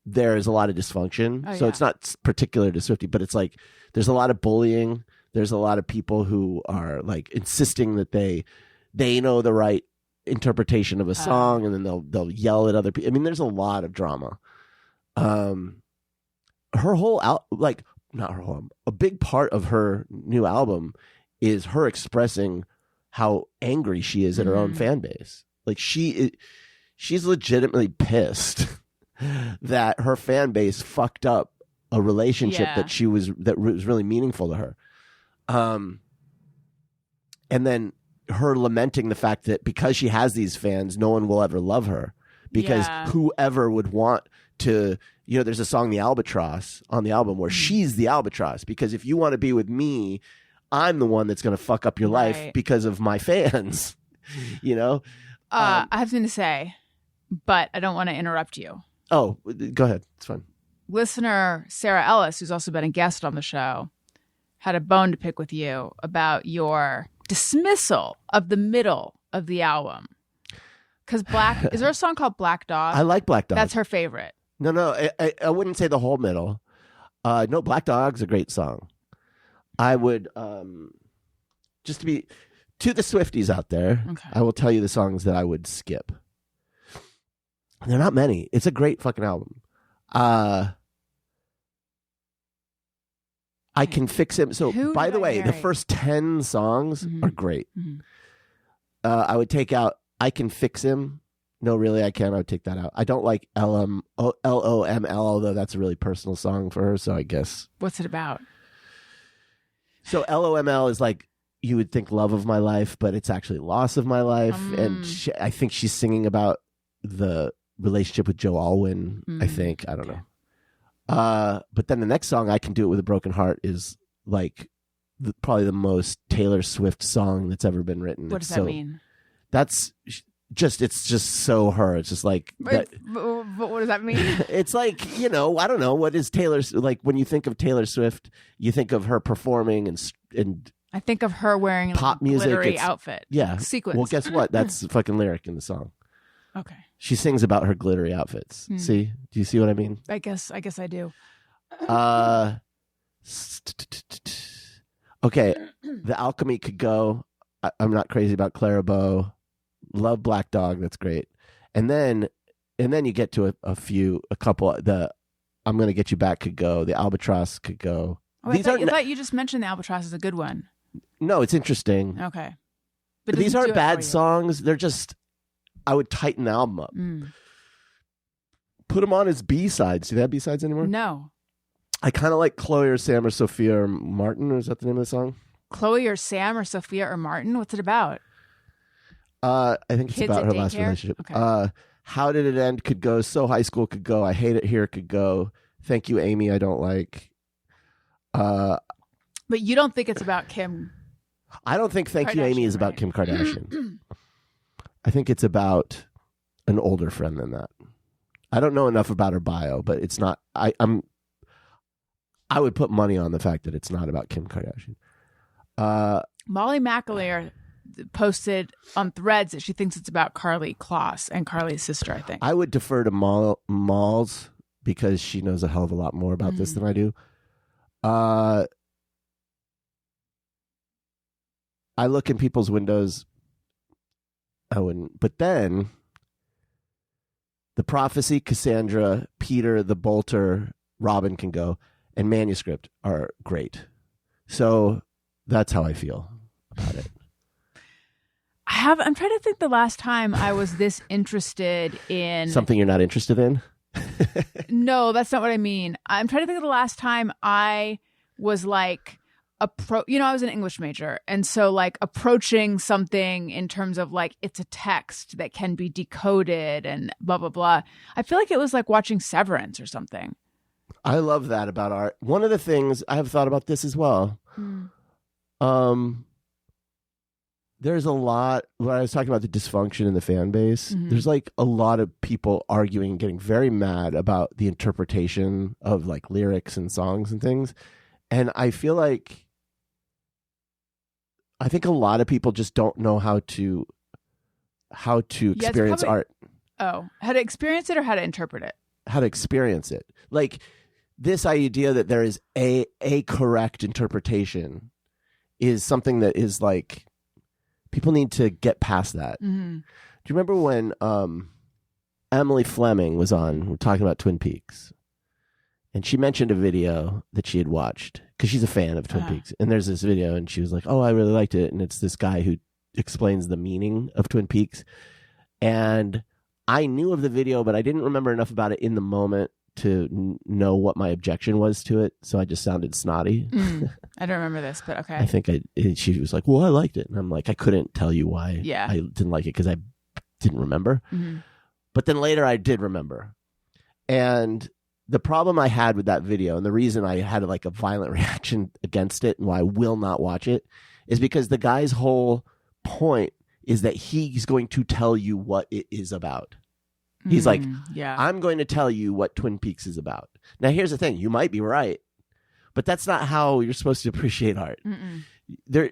there's a lot of dysfunction. So it's not particular to Swiftie, but it's like there's a lot of bullying. There's a lot of people who are like insisting that they know the right interpretation of a song, and then they'll yell at other people. I mean, there's a lot of drama. Her whole a big part of her new album is her expressing how angry she is at her own fan base. Like she's legitimately pissed that her fan base fucked up a relationship that was really meaningful to her. And then her lamenting the fact that because she has these fans, no one will ever love her because whoever would want to, you know, there's a song, The Albatross, on the album where she's the albatross, because if you want to be with me, I'm the one that's going to fuck up your life because of my fans, you know? I have something to say, but I don't want to interrupt you. Oh, go ahead. It's fine. Listener Sarah Ellis, who's also been a guest on the show, had a bone to pick with you about your dismissal of the middle of the album. Because is there a song called Black Dog? I like Black Dog. That's her favorite. No, I wouldn't say the whole middle. No, Black Dog's a great song. I would, just to be, to the Swifties out there, I will tell you the songs that I would skip. They're not many. It's a great fucking album. I Can Fix Him. So, by the way, the first 10 songs are great. I would take out I Can Fix Him. No, really, I can't. I would take that out. I don't like LOML, although that's a really personal song for her, so I guess. What's it about? So LOML is like, you would think love of my life, but it's actually loss of my life. And I think she's singing about the relationship with Joe Alwyn, I think. I don't know. But then the next song, I Can Do It With a Broken Heart, is like probably the most Taylor Swift song that's ever been written. What does that mean? It's just so her. It's just like that. But what does that mean? It's like, you know, I don't know. What is Taylor's, like when you think of Taylor Swift, you think of her performing and I think of her wearing pop a music, glittery outfit. Yeah. Sequence. Well, guess what? That's the fucking lyric in the song. Okay. She sings about her glittery outfits. See? Do you see what I mean? I guess I do. Okay. The Alchemy could go. I'm not crazy about Clara Bow. Love Black Dog. That's great. And then you get to a couple. The I'm Gonna Get You Back could go. The Albatross could go. Oh, I thought you just mentioned the Albatross is a good one. No, it's interesting. Okay. But these aren't bad songs. They're just, I would tighten the album up. Put them on as B-sides. Do they have B-sides anymore? No. I kind of like Chloe or Sam or Sophia or Martin. Or is that the name of the song? Chloe or Sam or Sophia or Martin? What's it about? I think it's Kids about at her daycare? last relationship. Okay. How Did It End could go. So High School could go. I Hate It Here could go. Thank You, Amy. I Don't Like. But you don't think it's about Kim? I don't think Thank You, Amy is about Kim Kardashian. I think it's about an older friend than that. I don't know enough about her bio, but it's not. I would put money on the fact that it's not about Kim Kardashian. Molly McAleer posted on Threads that she thinks it's about Carly Kloss and Carly's sister, I think. I would defer to Malls because she knows a hell of a lot more about this than I do. I look in people's windows. I wouldn't. But then the prophecy, Cassandra, Peter, the bolter, Robin can go, and manuscript are great. So that's how I feel about it. I'm trying to think the last time I was this interested in Something you're not interested in? No, that's not what I mean. I'm trying to think of the last time I was like I was an English major, and so like approaching something in terms of like it's a text that can be decoded and blah blah blah. I feel like it was like watching Severance or something. I love that about art. One of the things I have thought about this as well. There's a lot, when I was talking about the dysfunction in the fan base, there's like a lot of people arguing, getting very mad about the interpretation of like lyrics and songs and things. And I feel like, I think a lot of people just don't know how to experience art. Oh, how to experience it or how to interpret it? How to experience it. Like this idea that there is a correct interpretation is something that is like, people need to get past that. Do you remember when Emily Fleming was on, we're talking about Twin Peaks, and she mentioned a video that she had watched because she's a fan of Twin Peaks. And there's this video and she was like, oh, I really liked it. And it's this guy who explains the meaning of Twin Peaks. And I knew of the video, but I didn't remember enough about it in the moment to know what my objection was to it. So I just sounded snotty. I don't remember this, but okay. I think she was like, well, I liked it. And I'm like, I couldn't tell you why I didn't like it because I didn't remember. But then later I did remember. And the problem I had with that video, and the reason I had like a violent reaction against it and why I will not watch it, is because the guy's whole point is that he's going to tell you what it is about. He's like, I'm going to tell you what Twin Peaks is about. Now, here's the thing. You might be right, but that's not how you're supposed to appreciate art. You're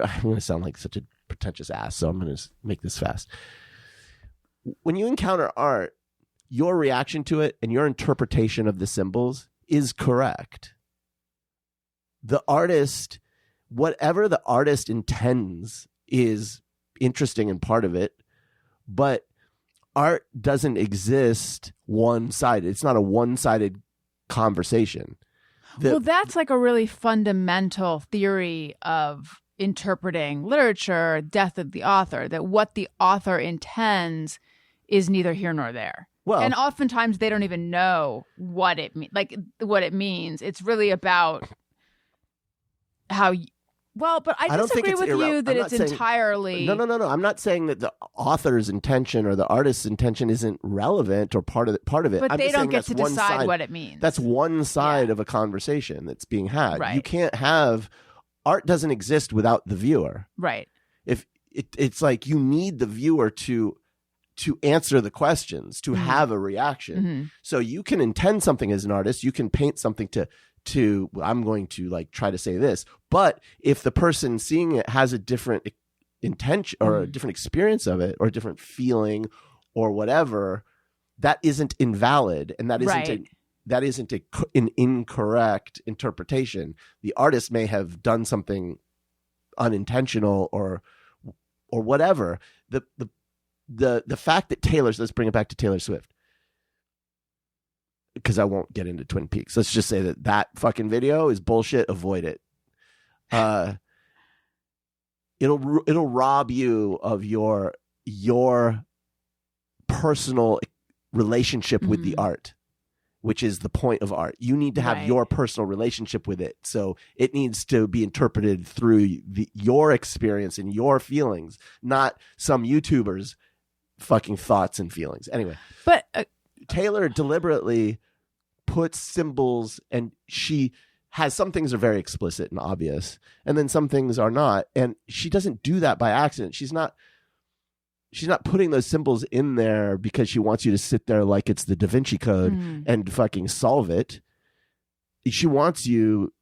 I'm going to sound like such a pretentious ass, so I'm going to make this fast. When you encounter art, your reaction to it and your interpretation of the symbols is correct. The artist, whatever the artist intends, is interesting and part of it, but art doesn't exist one-sided. It's not a one-sided conversation. Well, that's like a really fundamental theory of interpreting literature, death of the author, that what the author intends is neither here nor there. Well, and oftentimes they don't even know what it means. It's really about how but I disagree with you that it's entirely... No. I'm not saying that the author's intention or the artist's intention isn't relevant or part of it. But they don't get to decide what it means. That's one side of a conversation that's being had. Right. You can't have... Art doesn't exist without the viewer. Right. If it's like you need the viewer to answer the questions, to have a reaction. So you can intend something as an artist. You can paint something to I'm going to like try to say this, but if the person seeing it has a different intention or a different experience of it or a different feeling or whatever, that isn't invalid, and that isn't an incorrect interpretation. The artist may have done something unintentional or whatever. The fact that let's bring it back to Taylor Swift, because I won't get into Twin Peaks. Let's just say that fucking video is bullshit. Avoid it. It'll rob you of your personal relationship with the art, which is the point of art. You need to have your personal relationship with it. So it needs to be interpreted through your experience and your feelings, not some YouTuber's fucking thoughts and feelings. Anyway. But Taylor deliberately puts symbols, and she has some things are very explicit and obvious, and then some things are not. And she doesn't do that by accident. She's not putting those symbols in there because she wants you to sit there like it's the Da Vinci Code and fucking solve it. She wants you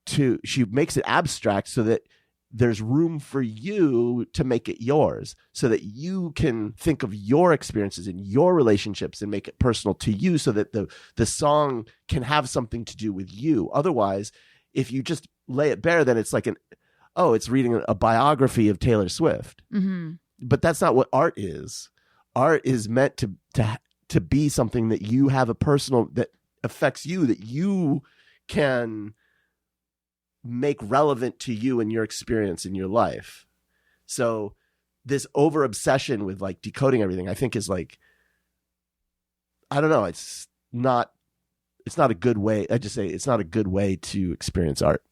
to, she makes it abstract so that there's room for you to make it yours so that you can think of your experiences and your relationships and make it personal to you so that the song can have something to do with you. Otherwise, if you just lay it bare, then it's like it's reading a biography of Taylor Swift. Mm-hmm. But that's not what art is. Art is meant to be something that you have a personal, that affects you, that you can make relevant to you and your experience in your life. So this over obsession with like decoding everything, I think is like, I don't know. It's not a good way. I just say it's not a good way to experience art.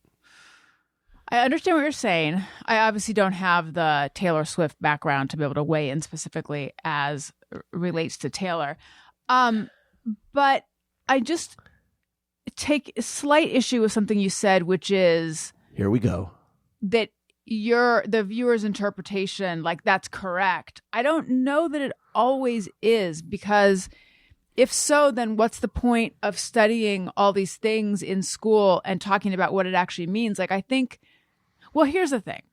I understand what you're saying. I obviously don't have the Taylor Swift background to be able to weigh in specifically as relates to Taylor. But I just take a slight issue with something you said, which is, here we go, that the viewer's interpretation, like, that's correct. I don't know that it always is, because if so, then what's the point of studying all these things in school and talking about what it actually means? Like, I think, well, here's the thing.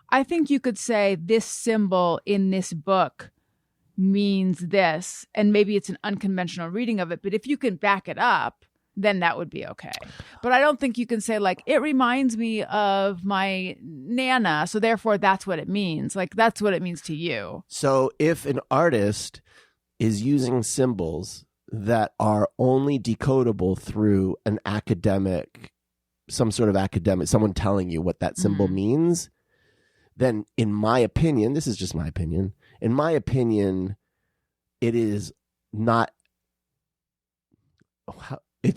I think you could say this symbol in this book means this, and maybe it's an unconventional reading of it, but if you can back it up, then that would be okay. But I don't think you can say, like, it reminds me of my Nana, so therefore that's what it means. Like, that's what it means to you. So if an artist is using symbols that are only decodable through an academic, some sort of academic, someone telling you what that symbol means, then in my opinion, this is just my opinion, in my opinion, it is not...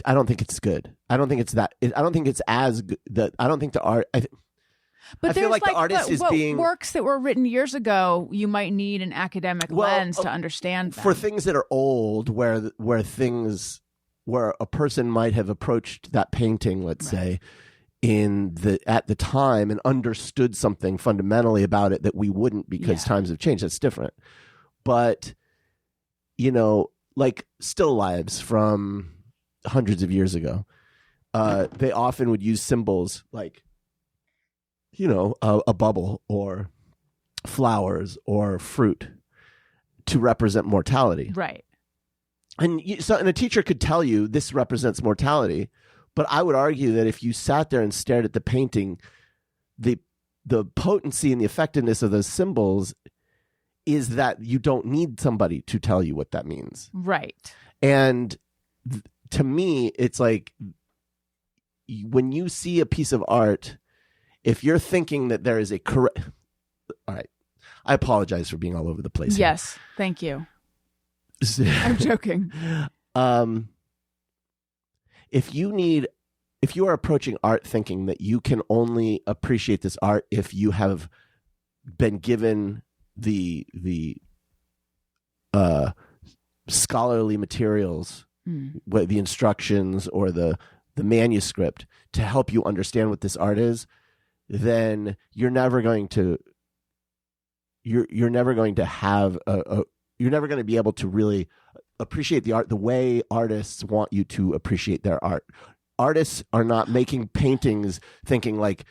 I don't think it's good. I don't think it's that. I don't think it's as good. I don't think the art. But I feel like the artist is being works that were written years ago. You might need an academic lens to understand them. For things that are old, where a person might have approached that painting, let's say, at the time, and understood something fundamentally about it that we wouldn't, because times have changed. That's different. But like still lives from hundreds of years ago, they often would use symbols like, a bubble or flowers or fruit to represent mortality. Right. And a teacher could tell you this represents mortality, but I would argue that if you sat there and stared at the painting, the potency and the effectiveness of those symbols is that you don't need somebody to tell you what that means. Right. And to me, it's like, when you see a piece of art, if you're thinking that there is a correct... All right. I apologize for being all over the place. Yes. Thank you. I'm joking. If you are approaching art thinking that you can only appreciate this art if you have been given the scholarly materials, the instructions or the manuscript to help you understand what this art is, then you're never going to have you're never going to be able to really appreciate the art the way artists want you to appreciate their art. Artists are not making paintings thinking like,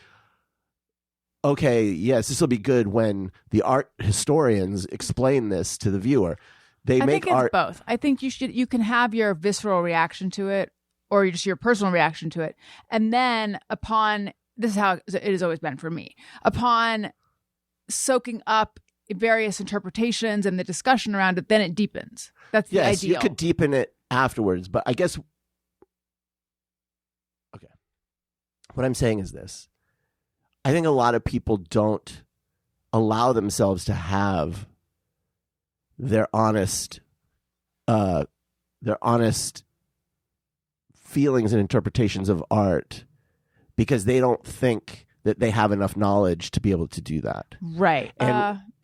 okay, yes, this will be good when the art historians explain this to the viewer. I think it's both. I think you can have your visceral reaction to it, or just your personal reaction to it, and then this is how it has always been for me. Upon soaking up various interpretations and the discussion around it, then it deepens. That's the ideal. You could deepen it afterwards, but I guess what I'm saying is this. I think a lot of people don't allow themselves to have their honest feelings and interpretations of art because they don't think that they have enough knowledge to be able to do that. Right.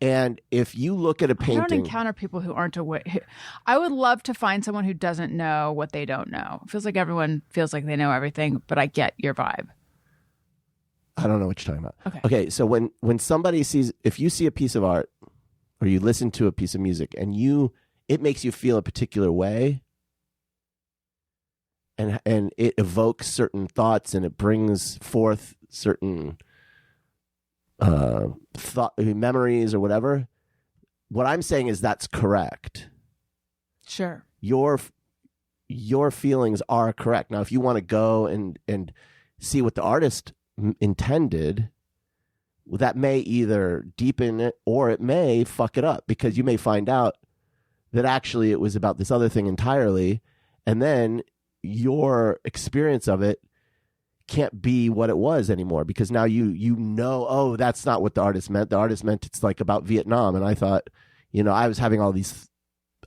And if you look at a painting... I don't encounter people who aren't aware. I would love to find someone who doesn't know what they don't know. It feels like everyone feels like they know everything, but I get your vibe. I don't know what you're talking about. Okay. So when somebody if you see a piece of art or you listen to a piece of music and it makes you feel a particular way, and it evokes certain thoughts and it brings forth certain thought memories or whatever. What I'm saying is that's correct. Sure. Your feelings are correct. Now, if you want to go and see what the artist intended, well, that may either deepen it or it may fuck it up, because you may find out that actually it was about this other thing entirely, and then your experience of it can't be what it was anymore, because now you know, oh, that's not what the artist meant. The artist meant it's like about Vietnam, and I thought, I was having all these,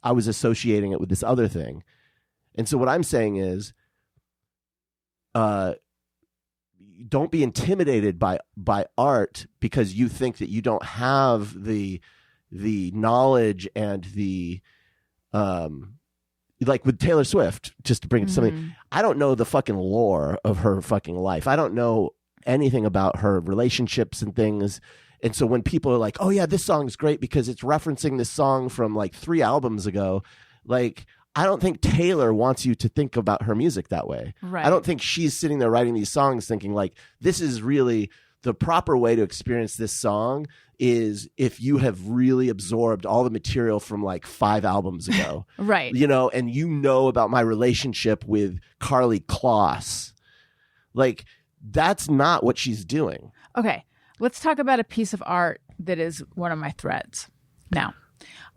I was associating it with this other thing. And so what I'm saying is, don't be intimidated by art because you think that you don't have the knowledge and the like with Taylor Swift, just to bring it to something. I don't know the fucking lore of her fucking life. I don't know anything about her relationships and things. And so when people are like, oh yeah, this song's great because it's referencing this song from like 3 albums ago, like, I don't think Taylor wants you to think about her music that way. Right. I don't think she's sitting there writing these songs thinking like, this is really the proper way to experience this song is if you have really absorbed all the material from like 5 albums ago. Right. And about my relationship with Carly Kloss. Like, that's not what she's doing. Okay. Let's talk about a piece of art that is one of my threads. Now,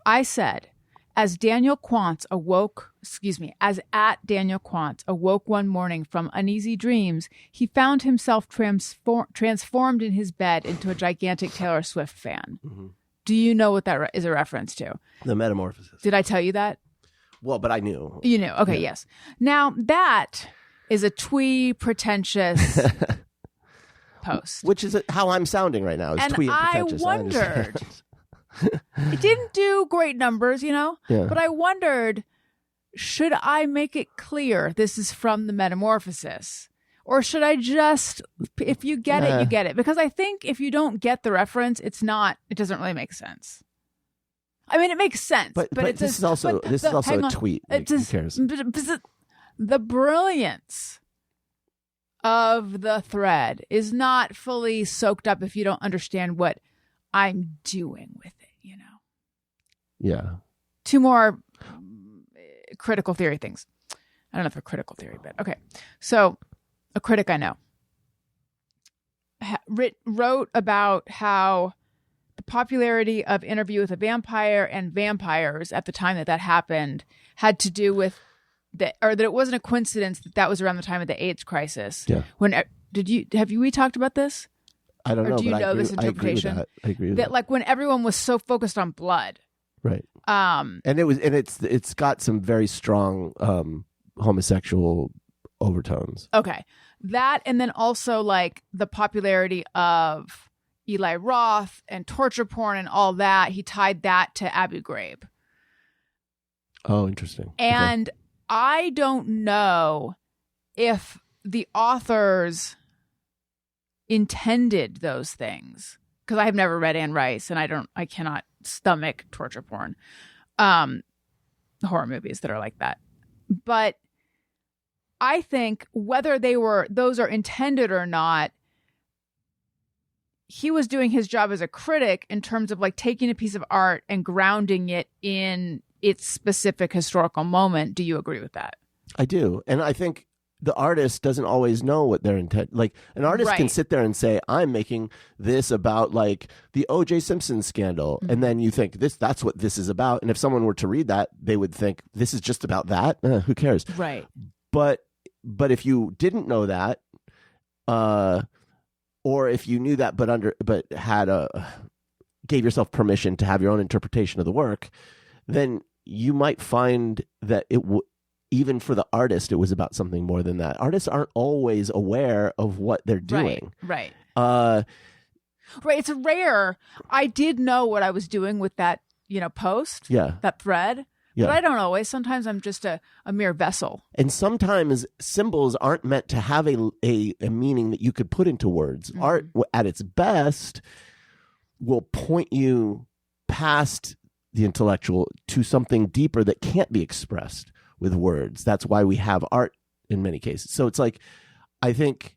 I said, as at Daniel Quantz awoke one morning from uneasy dreams, he found himself transformed in his bed into a gigantic Taylor Swift fan. Mm-hmm. Do you know what that is a reference to? The Metamorphosis. Did I tell you that? Well, but I knew. You knew. Okay, yeah. Yes. Now, that is a twee, pretentious post. Which is how I'm sounding right now. Is and twee and pretentious. I wondered... It didn't do great numbers, Yeah. But I wondered, should I make it clear this is from the Metamorphosis? Or should I just, if you get it, you get it? Because I think if you don't get the reference, it doesn't really make sense. I mean, it makes sense. But this is also a tweet. Like, who cares? The brilliance of the thread is not fully soaked up if you don't understand what I'm doing with it, Yeah. 2 more critical theory things. I don't know if they're critical theory, but okay. So a critic I know wrote about how the popularity of Interview with a Vampire and vampires at the time that happened had to do with that it wasn't a coincidence that was around the time of the AIDS crisis. Yeah. We talked about this? I don't know. Do you know this interpretation? I agree with that. Like when everyone was so focused on blood. Right. And it's got some very strong homosexual overtones. Okay. That, and then also like the popularity of Eli Roth and torture porn and all that, he tied that to Abu Ghraib. Oh, interesting. And I don't know if the authors intended those things, because I have never read Anne Rice and I cannot stomach torture porn, horror movies that are like that. But I think whether those are intended or not, he was doing his job as a critic in terms of like taking a piece of art and grounding it in its specific historical moment. Do you agree with that? I do. And I think the artist doesn't always know what their intent. Like an artist can sit there and say, I'm making this about like the O.J. Simpson scandal. Mm-hmm. And then you think that's what this is about. And if someone were to read that, they would think this is just about that. Who cares? Right. But if you didn't know that, or if you knew that, but had gave yourself permission to have your own interpretation of the work, then you might find that even for the artist, it was about something more than that. Artists aren't always aware of what they're doing. Right. Right. It's rare. I did know what I was doing with that, post. Yeah. That thread. Yeah. But I don't always. Sometimes I'm just a mere vessel. And sometimes symbols aren't meant to have a meaning that you could put into words. Mm-hmm. Art, at its best, will point you past the intellectual to something deeper that can't be expressed with words. That's why we have art in many cases. So it's like, I think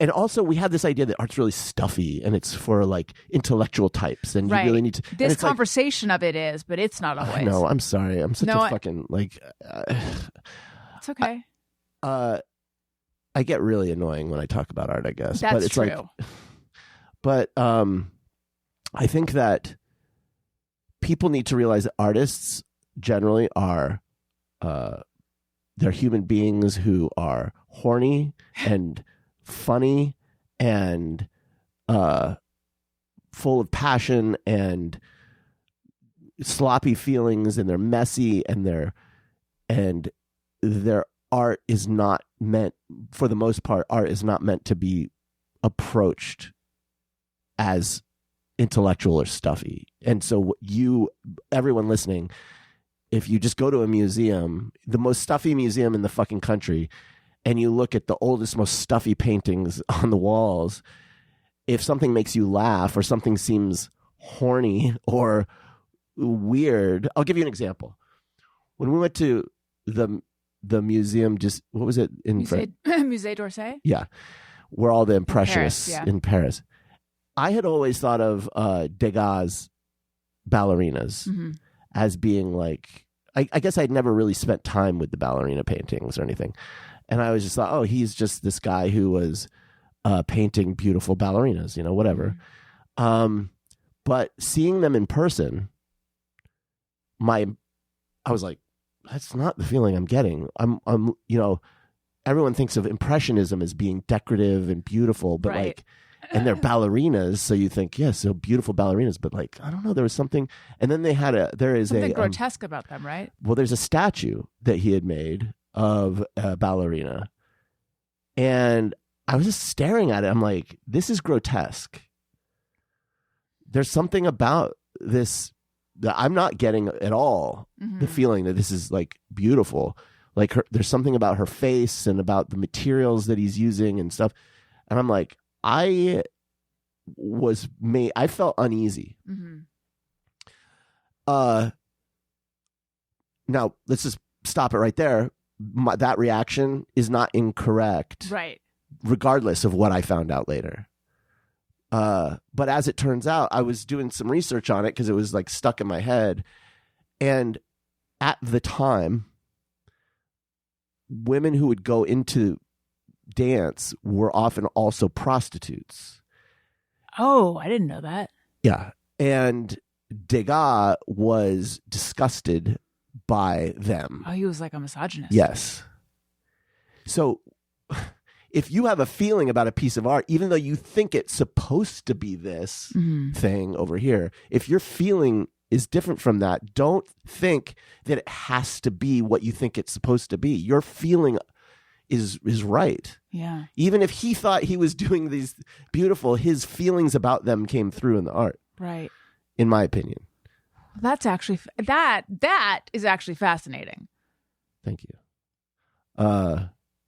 and also we have this idea that art's really stuffy and it's for like intellectual types, and you really need to. This conversation of it is, but it's not always. No, I'm sorry. I'm such a fucking like. It's okay. I get really annoying when I talk about art, I guess. That's but it's true. Like, but I think that people need to realize that artists generally are they're human beings who are horny and funny and full of passion and sloppy feelings, and they're messy, and their art is not meant, for the most part, art is not meant to be approached as intellectual or stuffy. And so everyone listening, if you just go to a museum, the most stuffy museum in the fucking country, and you look at the oldest, most stuffy paintings on the walls, if something makes you laugh or something seems horny or weird, I'll give you an example. When we went to the museum, just what was it in Musée d'Orsay? Yeah, where all the impressionists in Paris. I had always thought of Degas' ballerinas as being like, I guess I'd never really spent time with the ballerina paintings or anything, and I was just thought, oh, he's just this guy who was painting beautiful ballerinas, whatever. But seeing them in person, I was like, that's not the feeling I'm getting. I'm everyone thinks of Impressionism as being decorative and beautiful, but like, and they're ballerinas, so you think, yes, so beautiful ballerinas, but like, I don't know, there was something, and then there is something grotesque about them, right? Well, there's a statue that he had made of a ballerina, and I was just staring at it. I'm like, this is grotesque. There's something about this that I'm not getting at all. The feeling that this is like beautiful, like there's something about her face and about the materials that he's using and stuff, and I'm like, I felt uneasy. Now let's just stop it right there. That reaction is not incorrect, right? Regardless of what I found out later. But as it turns out, I was doing some research on it because it was like stuck in my head. And at the time, women who would go into dance were often also prostitutes. Oh, I didn't know that. Yeah. And Degas was disgusted by them. Oh, he was like a misogynist. Yes. So if you have a feeling about a piece of art, even though you think it's supposed to be this thing over here, if your feeling is different from that, don't think that it has to be what you think it's supposed to be. Your feeling is right. Yeah. Even if he thought he was doing these beautiful, his feelings about them came through in the art. Right. In my opinion. That's actually that is actually fascinating. Thank you.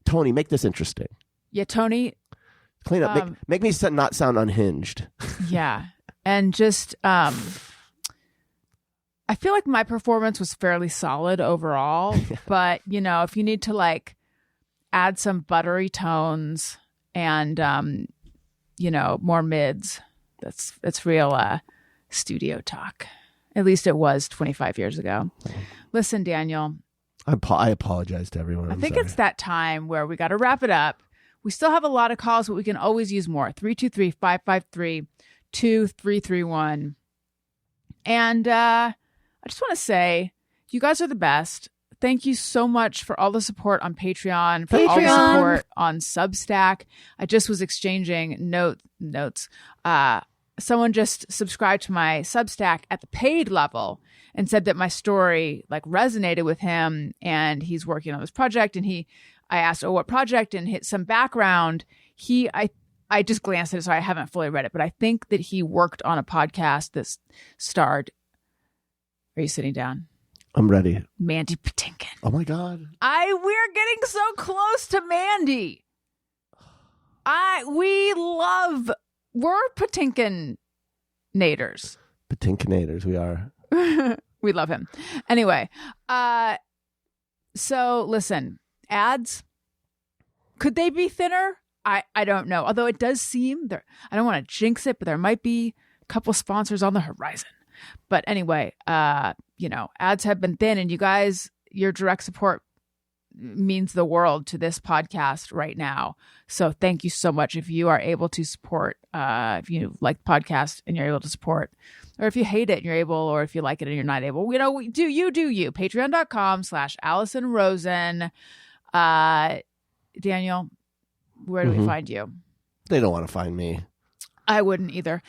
Tony, make this interesting. Yeah, Tony. Clean up. Make me not sound unhinged. Yeah. And just I feel like my performance was fairly solid overall, but if you need to like add some buttery tones and more mids, that's real studio talk. At least it was 25 years ago. Listen, Daniel. I apologize to everyone. I think it's that time where we got to wrap it up. We still have a lot of calls, but we can always use more. 323-553-2331. And I just want to say, you guys are the best. Thank you so much for all the support on Patreon, for all the support on Substack. I just was exchanging notes. Someone just subscribed to my Substack at the paid level and said that my story like resonated with him, and he's working on this project. And I asked, what project, and hit some background. I just glanced at it, so I haven't fully read it, but I think that he worked on a podcast that starred. Are you sitting down? I'm ready. Mandy Patinkin. Oh my God. We're getting so close to Mandy. We're Patinkin-nators. Patinkinators, we are. We love him. Anyway, so listen, ads, could they be thinner? I don't know. Although it does seem there, I don't want to jinx it, but there might be a couple sponsors on the horizon. But anyway, ads have been thin, and you guys, your direct support means the world to this podcast right now. So thank you so much. If you are able to support, if you like the podcast and you're able to support, or if you hate it and you're able, or if you like it and you're not able, do you. Patreon.com/Alison Rosen. Daniel, where do we find you? They don't want to find me. I wouldn't either.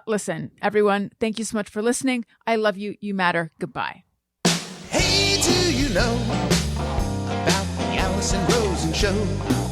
Listen, everyone, thank you so much for listening. I love you. You matter. Goodbye. Hey, do you know about the Alison Rosen Show?